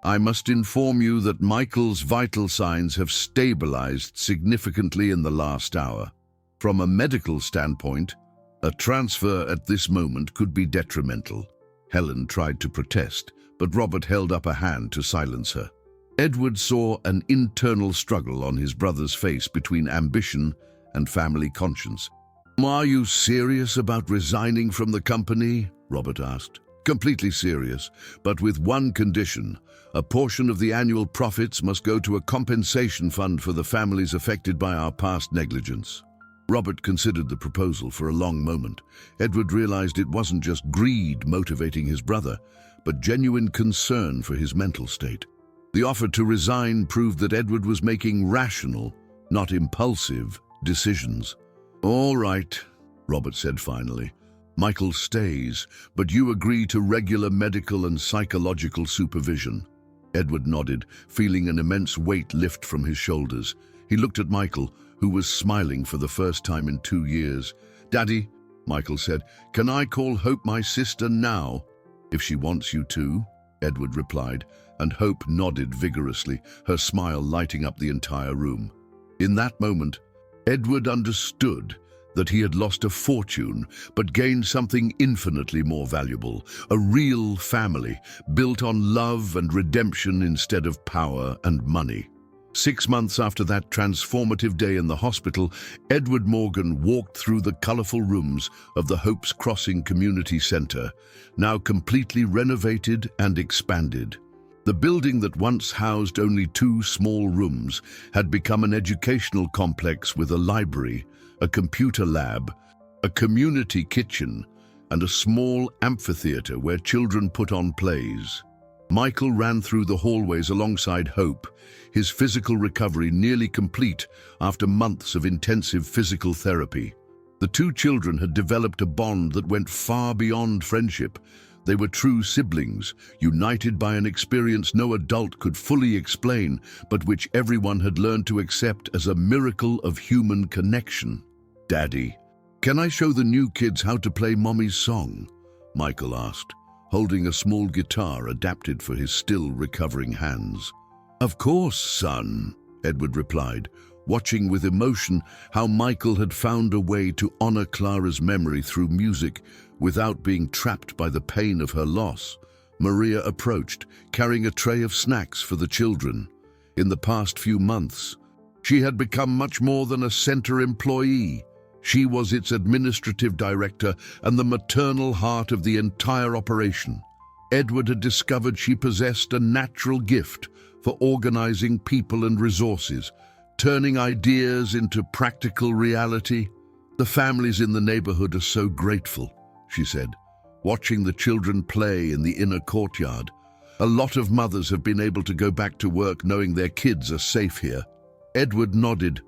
"I must inform you that Michael's vital signs have stabilized significantly in the last hour. From a medical standpoint, a transfer at this moment could be detrimental." Helen tried to protest, but Robert held up a hand to silence her. Edward saw an internal struggle on his brother's face between ambition and family conscience. "Are you serious about resigning from the company?" Robert asked. "Completely serious, but with one condition. A portion of the annual profits must go to a compensation fund for the families affected by our past negligence." Robert considered the proposal for a long moment. Edward realized it wasn't just greed motivating his brother, but genuine concern for his mental state. The offer to resign proved that Edward was making rational, not impulsive, decisions. "All right," Robert said finally. "Michael stays, but you agree to regular medical and psychological supervision." Edward nodded, feeling an immense weight lift from his shoulders. He looked at Michael, who was smiling for the first time in 2 years. "Daddy," Michael said, "can I call Hope my sister now?" "If she wants you to," Edward replied, and Hope nodded vigorously, her smile lighting up the entire room. In that moment, Edward understood that he had lost a fortune, but gained something infinitely more valuable, a real family, built on love and redemption instead of power and money. 6 months after that transformative day in the hospital, Edward Morgan walked through the colorful rooms of the Hope's Crossing Community Center, now completely renovated and expanded. The building that once housed only 2 small rooms had become an educational complex with a library, a computer lab, a community kitchen, and a small amphitheater where children put on plays. Michael ran through the hallways alongside Hope, his physical recovery nearly complete after months of intensive physical therapy. The 2 children had developed a bond that went far beyond friendship. They were true siblings, united by an experience no adult could fully explain, but which everyone had learned to accept as a miracle of human connection. "Daddy, can I show the new kids how to play Mommy's song?" Michael asked, holding a small guitar adapted for his still recovering hands. "Of course, son," Edward replied, watching with emotion how Michael had found a way to honor Clara's memory through music without being trapped by the pain of her loss. Maria approached, carrying a tray of snacks for the children. In the past few months, she had become much more than a center employee. She was its administrative director and the maternal heart of the entire operation. Edward had discovered she possessed a natural gift for organizing people and resources, turning ideas into practical reality. "The families in the neighborhood are so grateful," she said, watching the children play in the inner courtyard. "A lot of mothers have been able to go back to work knowing their kids are safe here." Edward nodded,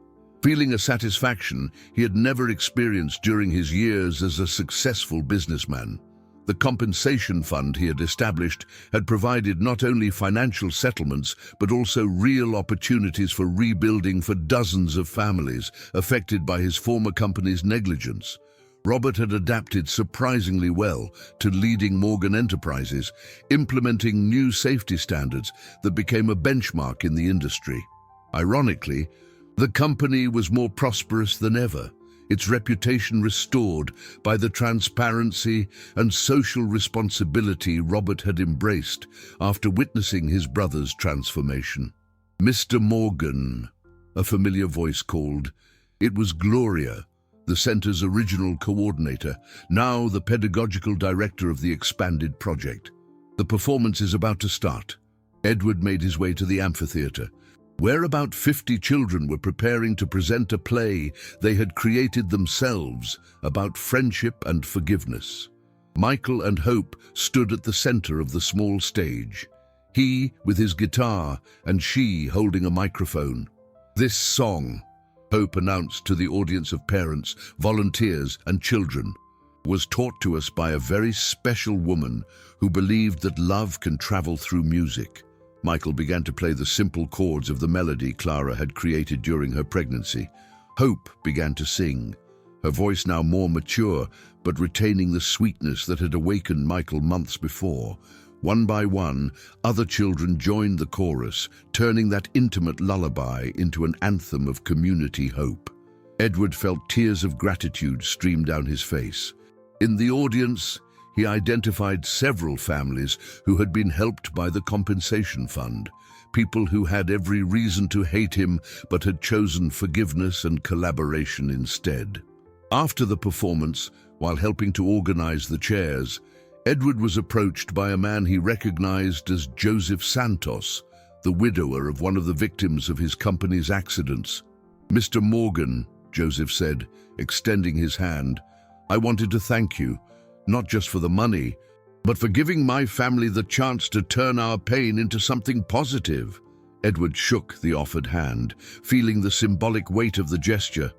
feeling a satisfaction he had never experienced during his years as a successful businessman. The compensation fund he had established had provided not only financial settlements, but also real opportunities for rebuilding for dozens of families affected by his former company's negligence. Robert had adapted surprisingly well to leading Morgan Enterprises, implementing new safety standards that became a benchmark in the industry. Ironically, the company was more prosperous than ever, its reputation restored by the transparency and social responsibility Robert had embraced after witnessing his brother's transformation. "Mr. Morgan," a familiar voice called. It was Gloria, the center's original coordinator, now the pedagogical director of the expanded project. "The performance is about to start." Edward made his way to the amphitheater, where about 50 children were preparing to present a play they had created themselves about friendship and forgiveness. Michael and Hope stood at the center of the small stage, he with his guitar and she holding a microphone. "This song," Hope announced to the audience of parents, volunteers, and children, "was taught to us by a very special woman who believed that love can travel through music." Michael began to play the simple chords of the melody Clara had created during her pregnancy. Hope began to sing, her voice now more mature, but retaining the sweetness that had awakened Michael months before. One by one, other children joined the chorus, turning that intimate lullaby into an anthem of community hope. Edward felt tears of gratitude stream down his face. In the audience, he identified several families who had been helped by the compensation fund, people who had every reason to hate him but had chosen forgiveness and collaboration instead. After the performance, while helping to organize the chairs, Edward was approached by a man he recognized as Joseph Santos, the widower of one of the victims of his company's accidents. "Mr. Morgan," Joseph said, extending his hand, "I wanted to thank you, not just for the money, but for giving my family the chance to turn our pain into something positive." Edward shook the offered hand, feeling the symbolic weight of the gesture.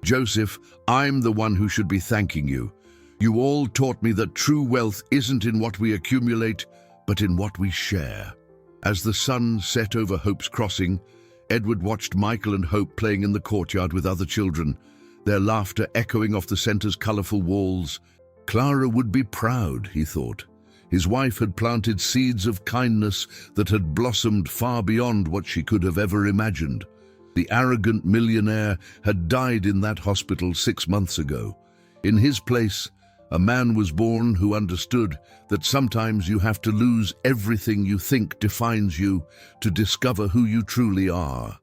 "Joseph, I'm the one who should be thanking you. You all taught me that true wealth isn't in what we accumulate, but in what we share." As the sun set over Hope's Crossing, Edward watched Michael and Hope playing in the courtyard with other children, their laughter echoing off the center's colorful walls. Clara would be proud, he thought. His wife had planted seeds of kindness that had blossomed far beyond what she could have ever imagined. The arrogant millionaire had died in that hospital 6 months ago. In his place, a man was born who understood that sometimes you have to lose everything you think defines you to discover who you truly are.